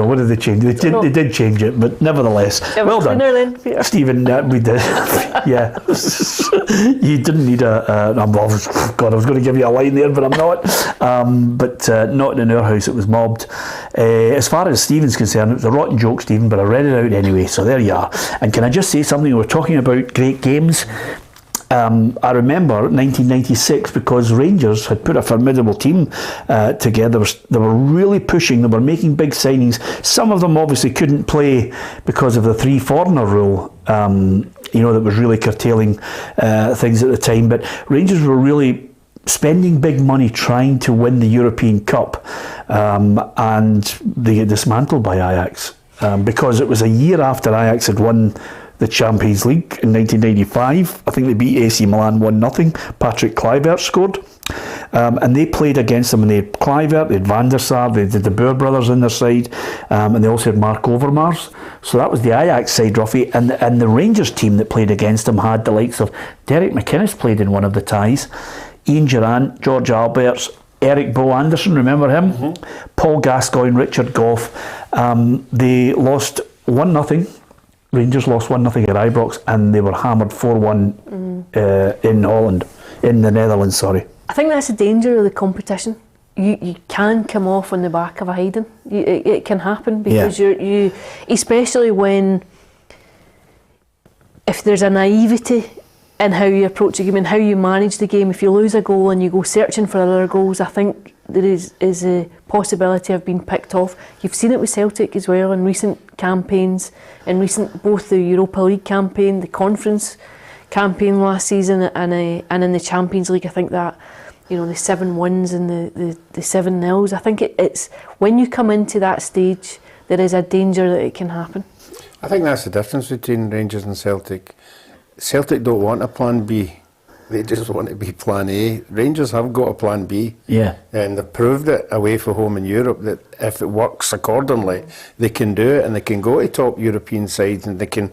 what did they change? They did change it, but nevertheless, well done. Then, Stephen, we did. Yeah. You didn't need God, I was going to give you a line there, but I'm not. But not in our house, it was mobbed. As far as Stephen's concerned, it was a rotten joke, Stephen, but I read it out anyway, so there you are. And can I just say something? We're talking about great games. I remember 1996 because Rangers had put a formidable team together. They were really pushing, they were making big signings. Some of them obviously couldn't play because of the 3 foreigner rule, that was really curtailing things at the time. But Rangers were really spending big money trying to win the European Cup, and they get dismantled by Ajax because it was a year after Ajax had won the Champions League in 1995. I think they beat AC Milan 1-0. Patrick Kluivert scored. And they played against them, and they had Kluivert, they had Van der Sar, they had the De Boer brothers on their side, and they also had Mark Overmars. So that was the Ajax side, Ruffy. And the Rangers team that played against them had the likes of Derek McInnes played in one of the ties, Ian Durant, George Alberts, Eric Bo Anderson, remember him? Mm-hmm. Paul Gascoigne, Richard Goff. They lost 1-0. Rangers lost 1-0 at Ibrox, and they were hammered 4-1 in Holland, in the Netherlands, sorry. I think that's the danger of the competition. You can come off on the back of a hiding. It can happen because you especially if there's a naivety in how you approach the game and how you manage the game. If you lose a goal and you go searching for other goals, I think there is a possibility of being picked off. You've seen it with Celtic as well in recent campaigns, both the Europa League campaign, the Conference campaign last season, and in the Champions League. I think that the 7 wins and the 7 nils. I think it's when you come into that stage, there is a danger that it can happen. I think that's the difference between Rangers and Celtic. Celtic don't want a plan B. They just want to be plan A. Rangers have got a plan B. Yeah. And they've proved it away from home in Europe that if it works accordingly, they can do it, and they can go to top European sides, and they can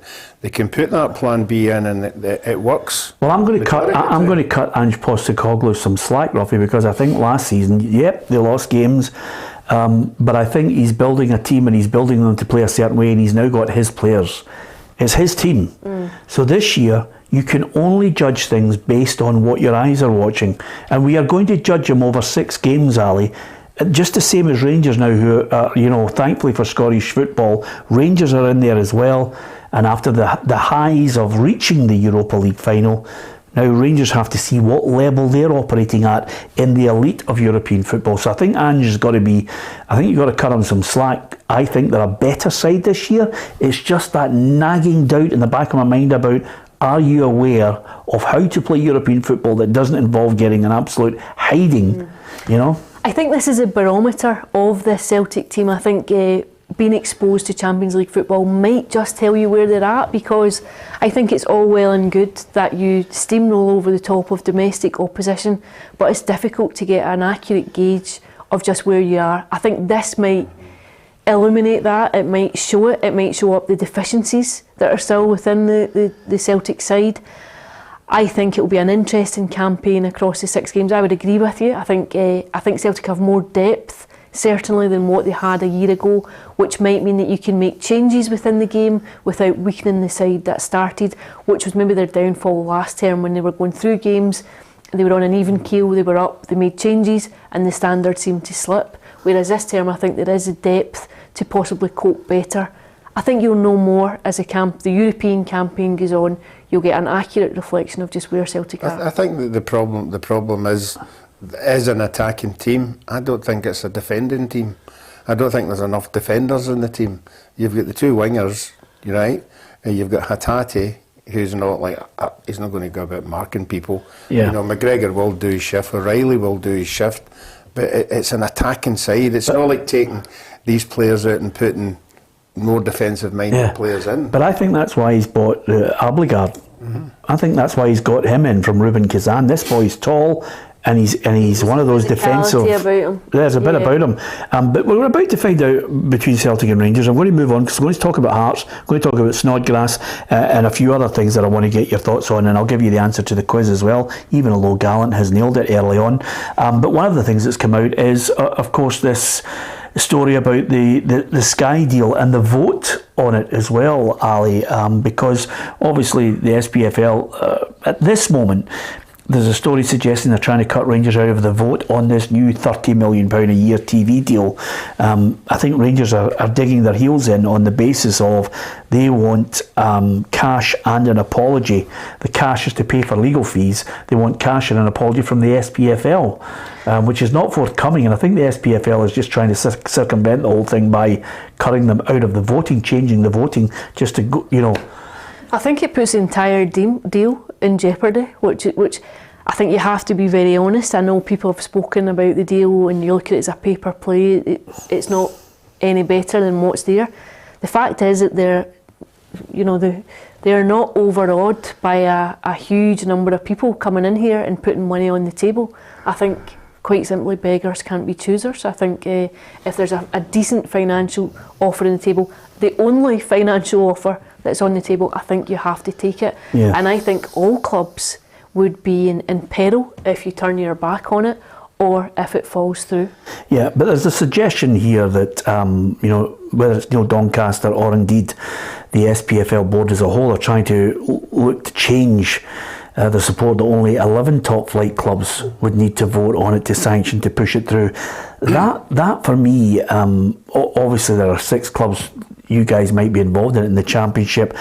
put that plan B in, and it works. Well, I'm going to cut Ange Postecoglou some slack, Ruffy, because I think last season, they lost games. But I think he's building a team and he's building them to play a certain way, and he's now got his players. It's his team. So this year, you can only judge things based on what your eyes are watching. And we are going to judge him over 6 games, Ali. Just the same as Rangers now, who are, thankfully for Scottish football, Rangers are in there as well. And after the highs of reaching the Europa League final, now Rangers have to see what level they're operating at in the elite of European football. So I think Ange has got to be, I think you've got to cut him some slack. I think they're a better side this year. It's just that nagging doubt in the back of my mind about, are you aware of how to play European football that doesn't involve getting an absolute hiding, I think this is a barometer of the Celtic team. I think being exposed to Champions League football might just tell you where they're at, because I think it's all well and good that you steamroll over the top of domestic opposition, but it's difficult to get an accurate gauge of just where you are. I think this might illuminate that. It might show it. It might show up the deficiencies that are still within the Celtic side. I think it will be an interesting campaign across the 6 games. I would agree with you. I think Celtic have more depth, certainly, than what they had a year ago, which might mean that you can make changes within the game without weakening the side that started, which was maybe their downfall last term when they were going through games. They were on an even keel, they were up, they made changes, and the standard seemed to slip. Whereas this term, I think there is a depth to possibly cope better. I think you'll know more as the European campaign goes on. You'll get an accurate reflection of just where Celtic are. I think that the problem is, as an attacking team, I don't think it's a defending team. I don't think there's enough defenders in the team. You've got the 2 wingers, right? And you've got Hatate, who's not he's not going to go about marking people. Yeah. McGregor will do his shift, O'Reilly will do his shift, but it's an attacking side. It's not like taking these players out and putting more defensive-minded players in. But I think that's why he's bought Abligard. I think that's why he's got him in from Ruben Kazan. This boy's tall, and he's one of those defensive. About him. There's a bit about him. But we're about to find out between Celtic and Rangers. I'm going to move on because we're going to talk about Hearts, I'm going to talk about Snodgrass, and a few other things that I want to get your thoughts on, and I'll give you the answer to the quiz as well, even although Gallant has nailed it early on. But one of the things that's come out is, of course, this story about the Sky deal and the vote on it as well, Ali, because obviously the SPFL at this moment, there's a story suggesting they're trying to cut Rangers out of the vote on this new £30 million a year TV deal. I think Rangers are digging their heels in on the basis of they want cash and an apology. The cash is to pay for legal fees. They want cash and an apology from the SPFL, which is not forthcoming. And I think the SPFL is just trying to circumvent the whole thing by cutting them out of the voting, changing the voting, just to go, I think it puts the entire deal in jeopardy, which I think you have to be very honest. I know people have spoken about the deal and you look at it as a paper play. It's not any better than what's there. The fact is that they're not overawed by a huge number of people coming in here and putting money on the table. I think quite simply beggars can't be choosers. I think if there's a decent financial offer on the table, the only financial offer that's on the table, I think you have to take it. Yeah. And I think all clubs would be in peril if you turn your back on it or if it falls through. Yeah, but there's a suggestion here that, whether it's Neil Doncaster or indeed the SPFL board as a whole are trying to look to change the support that only 11 top flight clubs would need to vote on it to sanction to push it through. That for me, obviously there are 6 clubs you guys might be involved in the Championship,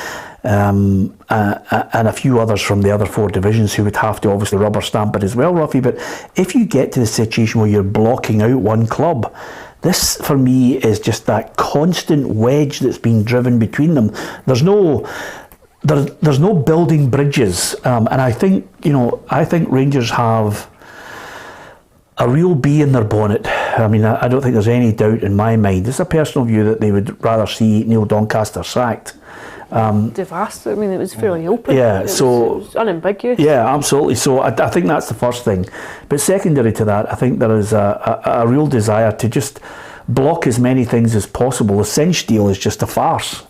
and a few others from the other 4 divisions who would have to obviously rubber stamp it as well, Ruffy. But if you get to the situation where you're blocking out one club, this for me is just that constant wedge that's being driven between them. There's no building bridges, and I think Rangers have a real bee in their bonnet. I mean, I don't think there's any doubt in my mind. It's a personal view that they would rather see Neil Doncaster sacked. They've asked. I mean, it was fairly open. Yeah, it was unambiguous. Yeah, absolutely. So I think that's the first thing. But secondary to that, I think there is a real desire to just block as many things as possible. The Cinch deal is just a farce.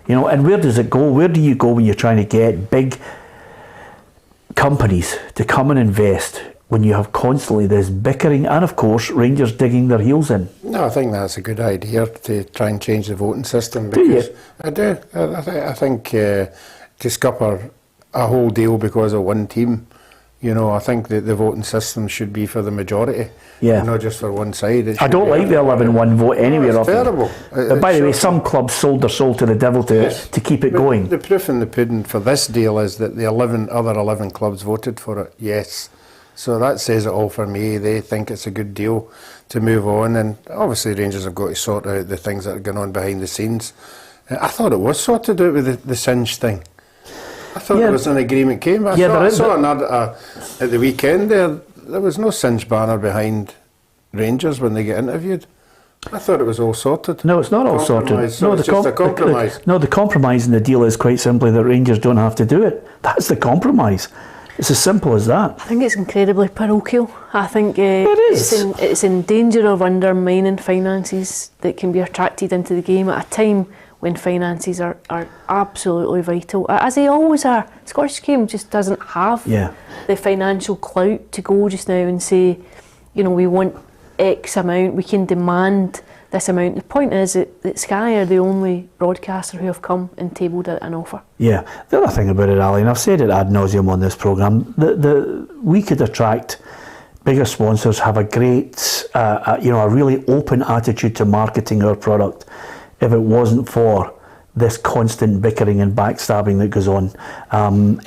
And where does it go? Where do you go when you're trying to get big companies to come and invest when you have constantly this bickering and, of course, Rangers digging their heels in? No, I think that's a good idea to try and change the voting system. Do you? I do. I think to scupper a whole deal because of one team, I think that the voting system should be for the majority, not just for one side. I don't like the 11-1 vote anywhere. No, it's terrible. But by the way, some clubs sold their soul to the devil to keep it going. The proof in the pudding for this deal is that the other 11 clubs voted for it, yes. So that says it all for me. They think it's a good deal to move on, and obviously Rangers have got to sort out the things that are going on behind the scenes. I thought it was sorted out with the Singe thing. I thought there was an agreement came, but I saw another at the weekend there was no Singe banner behind Rangers when they get interviewed. I thought it was all sorted. No, it's not all sorted. So it's just a compromise. The compromise in the deal is quite simply that Rangers don't have to do it. That's the compromise. It's as simple as that. I think it's incredibly parochial. I think it is. It's in danger of undermining finances that can be attracted into the game at a time when finances are absolutely vital, as they always are. The Scottish game just doesn't have the financial clout to go just now and say, we want X amount, we can demand this amount. The point is that Sky are the only broadcaster who have come and tabled an offer. Yeah, the other thing about it, Ali, and I've said it ad nauseum on this programme, we could attract bigger sponsors, have a great, a really open attitude to marketing our product if it wasn't for this constant bickering and backstabbing that goes on.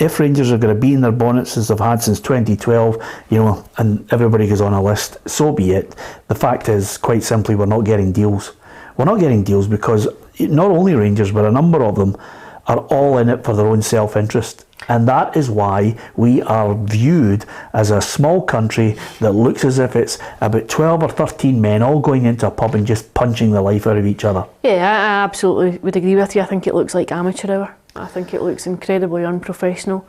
If Rangers are going to be in their bonnets as they've had since 2012, and everybody goes on a list, so be it. The fact is, quite simply, we're not getting deals. We're not getting deals because not only Rangers, but a number of them are all in it for their own self-interest. And that is why we are viewed as a small country that looks as if it's about 12 or 13 men all going into a pub and just punching the life out of each other. Yeah, I absolutely would agree with you. I think it looks like amateur hour. I think it looks incredibly unprofessional.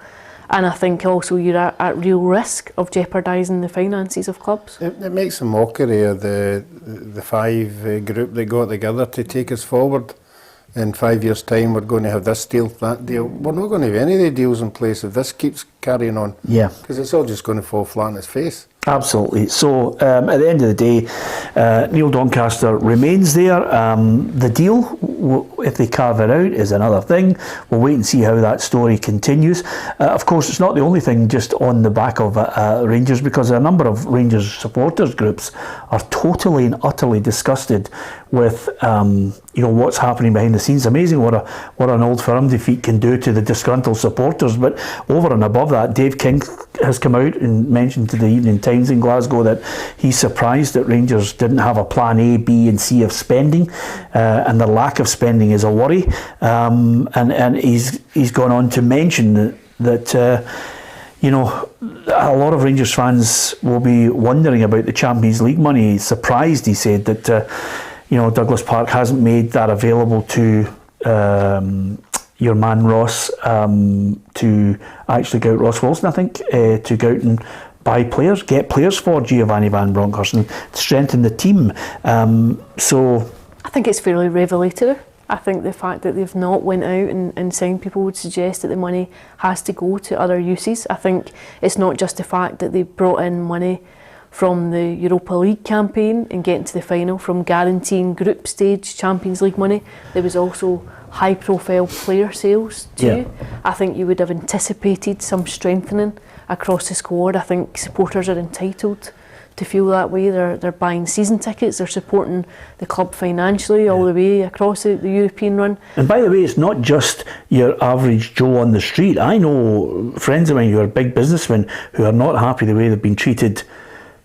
And I think also you're at real risk of jeopardising the finances of clubs. It makes a mockery of the five group that got together to take us forward. In 5 years' time, we're going to have this deal, that deal. We're not going to have any of the deals in place if this keeps carrying on. Yeah. Because it's all just going to fall flat on its face. Absolutely. So, at the end of the day, Neil Doncaster remains there. The deal, if they carve it out, is another thing. We'll wait and see how that story continues. Of course, it's not the only thing just on the back of Rangers, because a number of Rangers supporters groups are totally and utterly disgusted with what's happening behind the scenes. Amazing what an Old Firm defeat can do to the disgruntled supporters. But over and above that, Dave King has come out and mentioned to the Evening Times in Glasgow that he's surprised that Rangers didn't have a plan A, B and C of spending, and the lack of spending is a worry. And he's gone on to mention that a lot of Rangers fans will be wondering about the Champions League money. He's surprised, he said, that Douglas Park hasn't made that available to your man Ross, to actually go out, Ross Wilson, I think, to go out and buy players, get players for Giovanni Van Bronckhorst and strengthen the team. So I think it's fairly revelatory. I think the fact that they've not went out and signed people would suggest that the money has to go to other uses. I think it's not just the fact that they brought in money from the Europa League campaign and getting to the final, from guaranteeing group stage Champions League money. There was also high profile player sales too. Yeah. I think you would have anticipated some strengthening across the squad. I think supporters are entitled to feel that way. They're buying season tickets, they're supporting the club financially all the way across the European run. And by the way, it's not just your average Joe on the street. I know friends of mine who are big businessmen who are not happy the way they've been treated,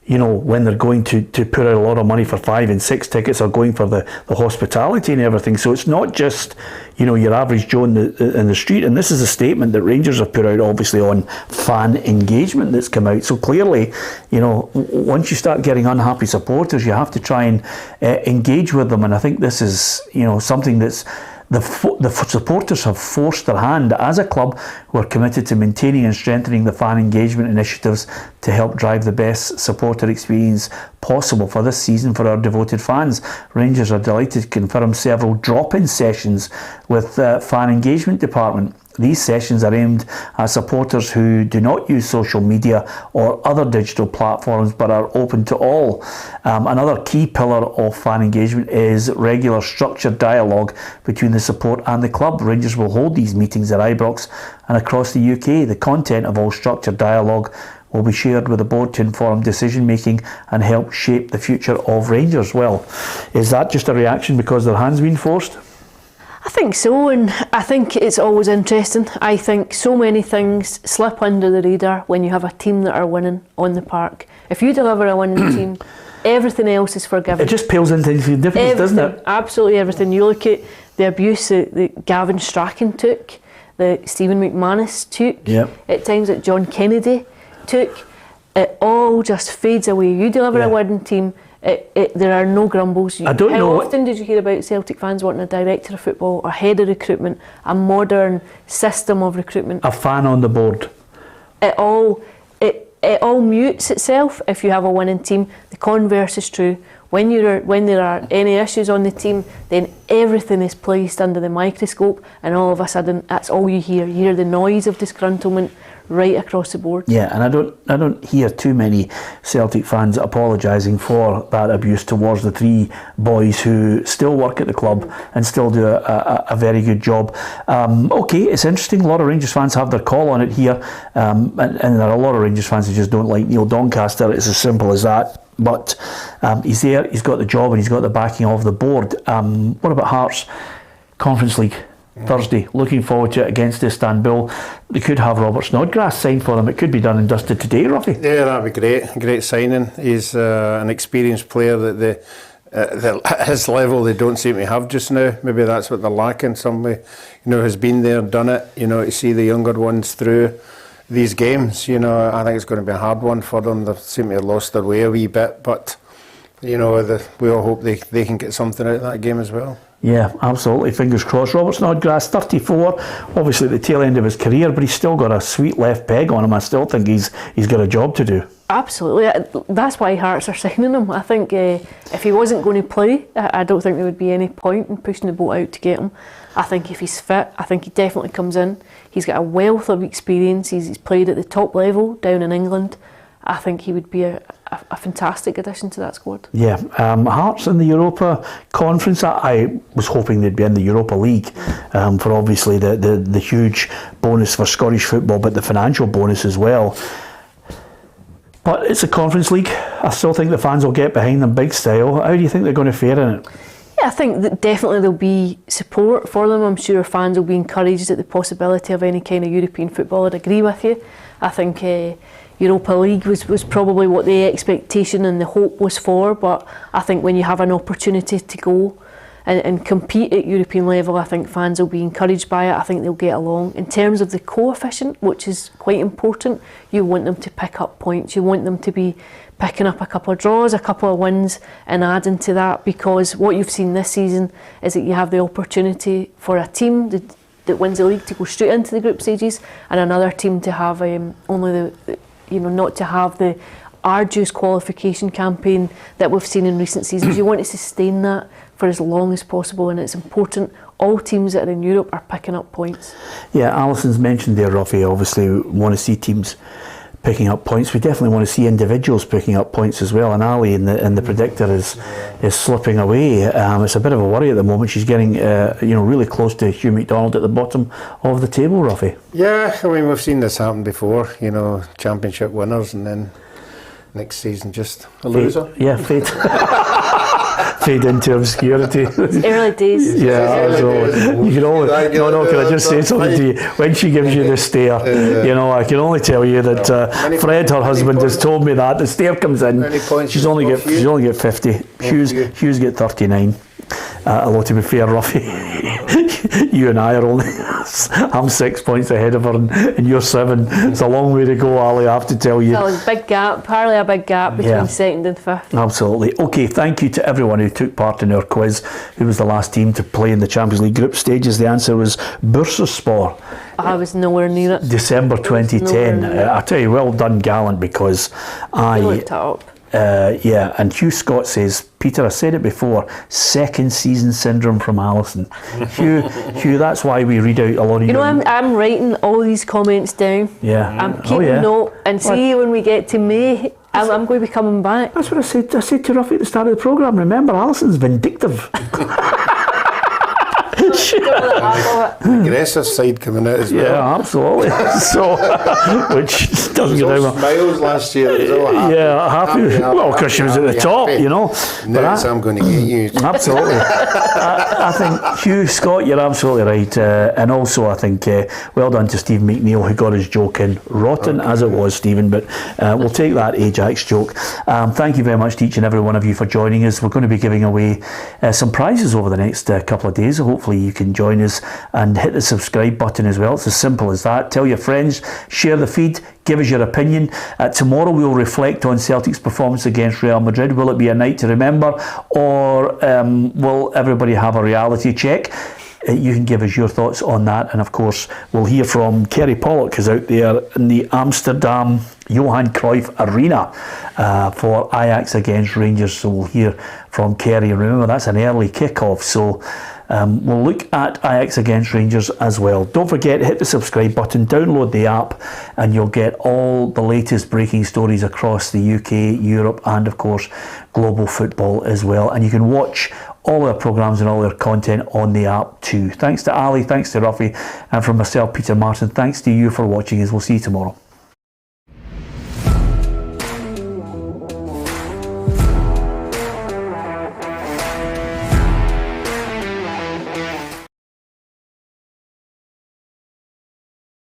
when they're going to put out a lot of money for 5 and 6 tickets, or going for the hospitality and everything. So it's not just, your average Joe in the street. And this is a statement that Rangers have put out, obviously, on fan engagement that's come out. So clearly, once you start getting unhappy supporters, you have to try and engage with them. And I think this is, something that's the supporters have forced their hand. As a club, we're committed to maintaining and strengthening the fan engagement initiatives to help drive the best supporter experience possible for this season for our devoted fans. Rangers are delighted to confirm several drop-in sessions with fan engagement department. These sessions are aimed at supporters who do not use social media or other digital platforms but are open to all. Another key pillar of fan engagement is regular structured dialogue between the support and the club. Rangers will hold these meetings at Ibrox and across the UK. The content of all structured dialogue will be shared with the board to inform decision making and help shape the future of Rangers. Well, is that just a reaction because their hand's been forced? I think so, and I think it's always interesting. I think so many things slip under the radar when you have a team that are winning on the park. If you deliver a winning team, everything else is forgiven. It just pales into insignificance, doesn't it? Absolutely everything. You look at the abuse that Gavin Strachan took, that Stephen McManus took, at times that John Kennedy took. It all just fades away. You deliver a winning team, there are no grumbles. I don't know. How often did you hear about Celtic fans wanting a director of football, a head of recruitment, a modern system of recruitment? A fan on the board. It all mutes itself if you have a winning team. The converse is true. When there are any issues on the team, then everything is placed under the microscope, and all of a sudden that's all you hear. You hear the noise of disgruntlement right across the board. Yeah, and I don't hear too many Celtic fans apologising for that abuse towards the three boys who still work at the club and still do a very good job. Okay, it's interesting. A lot of Rangers fans have their call on it here, and there are a lot of Rangers fans who just don't like Neil Doncaster. It's as simple as that. But he's there, he's got the job, and he's got the backing of the board. What about Hearts Conference League? Thursday, looking forward to it against Istanbul. They could have Robert Snodgrass signed for them. It could be done and dusted today, Ruffy. Yeah, that'd be great signing. He's an experienced player that at his level they don't seem to have just now. Maybe that's what they're lacking. Somebody has been there, done it, to see the younger ones through these games. I think it's going to be a hard one for them. They seem to have lost their way a wee bit, but we all hope they can get something out of that game as well. Yeah, absolutely. Fingers crossed. Robert Snodgrass, 34, obviously at the tail end of his career, but he's still got a sweet left peg on him. I still think he's got a job to do. Absolutely. That's why Hearts are signing him. I think if he wasn't going to play, I don't think there would be any point in pushing the boat out to get him. I think if he's fit, I think he definitely comes in. He's got a wealth of experience. He's played at the top level down in England. I think he would be a fantastic addition to that squad. Yeah, Hearts in the Europa Conference. I was hoping they'd be in the Europa League for obviously the huge bonus for Scottish football, but the financial bonus as well. But it's a Conference League. I still think the fans will get behind them big style. How do you think they're going to fare in it? Yeah, I think that definitely there'll be support for them. I'm sure fans will be encouraged at the possibility of any kind of European football. I'd agree with you. I think Europa League was probably what the expectation and the hope was for, but I think when you have an opportunity to go and compete at European level, I think fans will be encouraged by it. I think they'll get along. In terms of the coefficient, which is quite important, you want them to pick up points. You want them to be picking up a couple of draws, a couple of wins, and adding to that, because what you've seen this season is that you have the opportunity for a team that wins the league to go straight into the group stages, and another team to have only not to have the arduous qualification campaign that we've seen in recent seasons. You want to sustain that for as long as possible, and it's important. All teams that are in Europe are picking up points. Yeah, Alison's mentioned there, Ruffy, obviously we want to see teams picking up points. We definitely want to see individuals picking up points as well, and Ali in the predictor is slipping away. It's a bit of a worry at the moment. She's getting really close to Hugh McDonald at the bottom of the table, Ruffy. Yeah, I mean, we've seen this happen before, championship winners, and then next season just a loser. Fate. Fade into obscurity. Early days. Yeah, absolutely. Can I just say something to you? When she gives you the stare, I can only tell you that Fred, her husband, has told me that the stare comes in. She's only get 50. Hugh's get 39. Although to be fair, Ruffy, you and I are only. I'm 6 points ahead of her, and you're 7. It's a long way to go, Ali, I have to tell you. So it's a big gap, hardly a big gap between second and fifth. Absolutely. Okay, thank you to everyone who took part in our quiz. Who was the last team to play in the Champions League group stages? The answer was Bursaspor. I was nowhere near it. December 2010. I tell you, well done, Gallant, because I looked it up. Yeah, and Hugh Scott says, Peter, I said it before, second season syndrome from Alison. Hugh, that's why we read out a lot of You know, I'm writing all these comments down. Yeah. I'm keeping note, and see when we get to May, I'm going to be coming back. That's what I said. I said to Ruffy at the start of the programme, remember, Alison's vindictive. Aggressive side coming out as well. Yeah, absolutely. So, which doesn't get over. Smiles last year. It was all happy. Yeah, happy. Well, because she was at the top, you know. Now I'm going to get you. Absolutely. I think, Hugh Scott, you're absolutely right. And also, I think, well done to Stephen McNeil, who got his joke in. Rotten as it was, Stephen, but we'll take that Ajax joke. Thank you very much to each and every one of you for joining us. We're going to be giving away some prizes over the next couple of days. Hopefully you can join us and hit the subscribe button as well. It's as simple as that. Tell your friends, share the feed, give us your opinion. Tomorrow we'll reflect on Celtic's performance against Real Madrid. Will it be a night to remember, or will everybody have a reality check? You can give us your thoughts on that, and of course we'll hear from Kerry Pollock, who's out there in the Amsterdam Johan Cruyff Arena for Ajax against Rangers. So we'll hear from Kerry. Remember, that's an early kickoff, so we'll look at Ajax against Rangers as well. Don't forget, hit the subscribe button, download the app, and you'll get all the latest breaking stories across the UK, Europe, and of course global football as well. And you can watch all our programmes and all our content on the app too. Thanks to Ali, thanks to Ruffy, and from myself, Peter Martin, thanks to you for watching us. We'll see you tomorrow.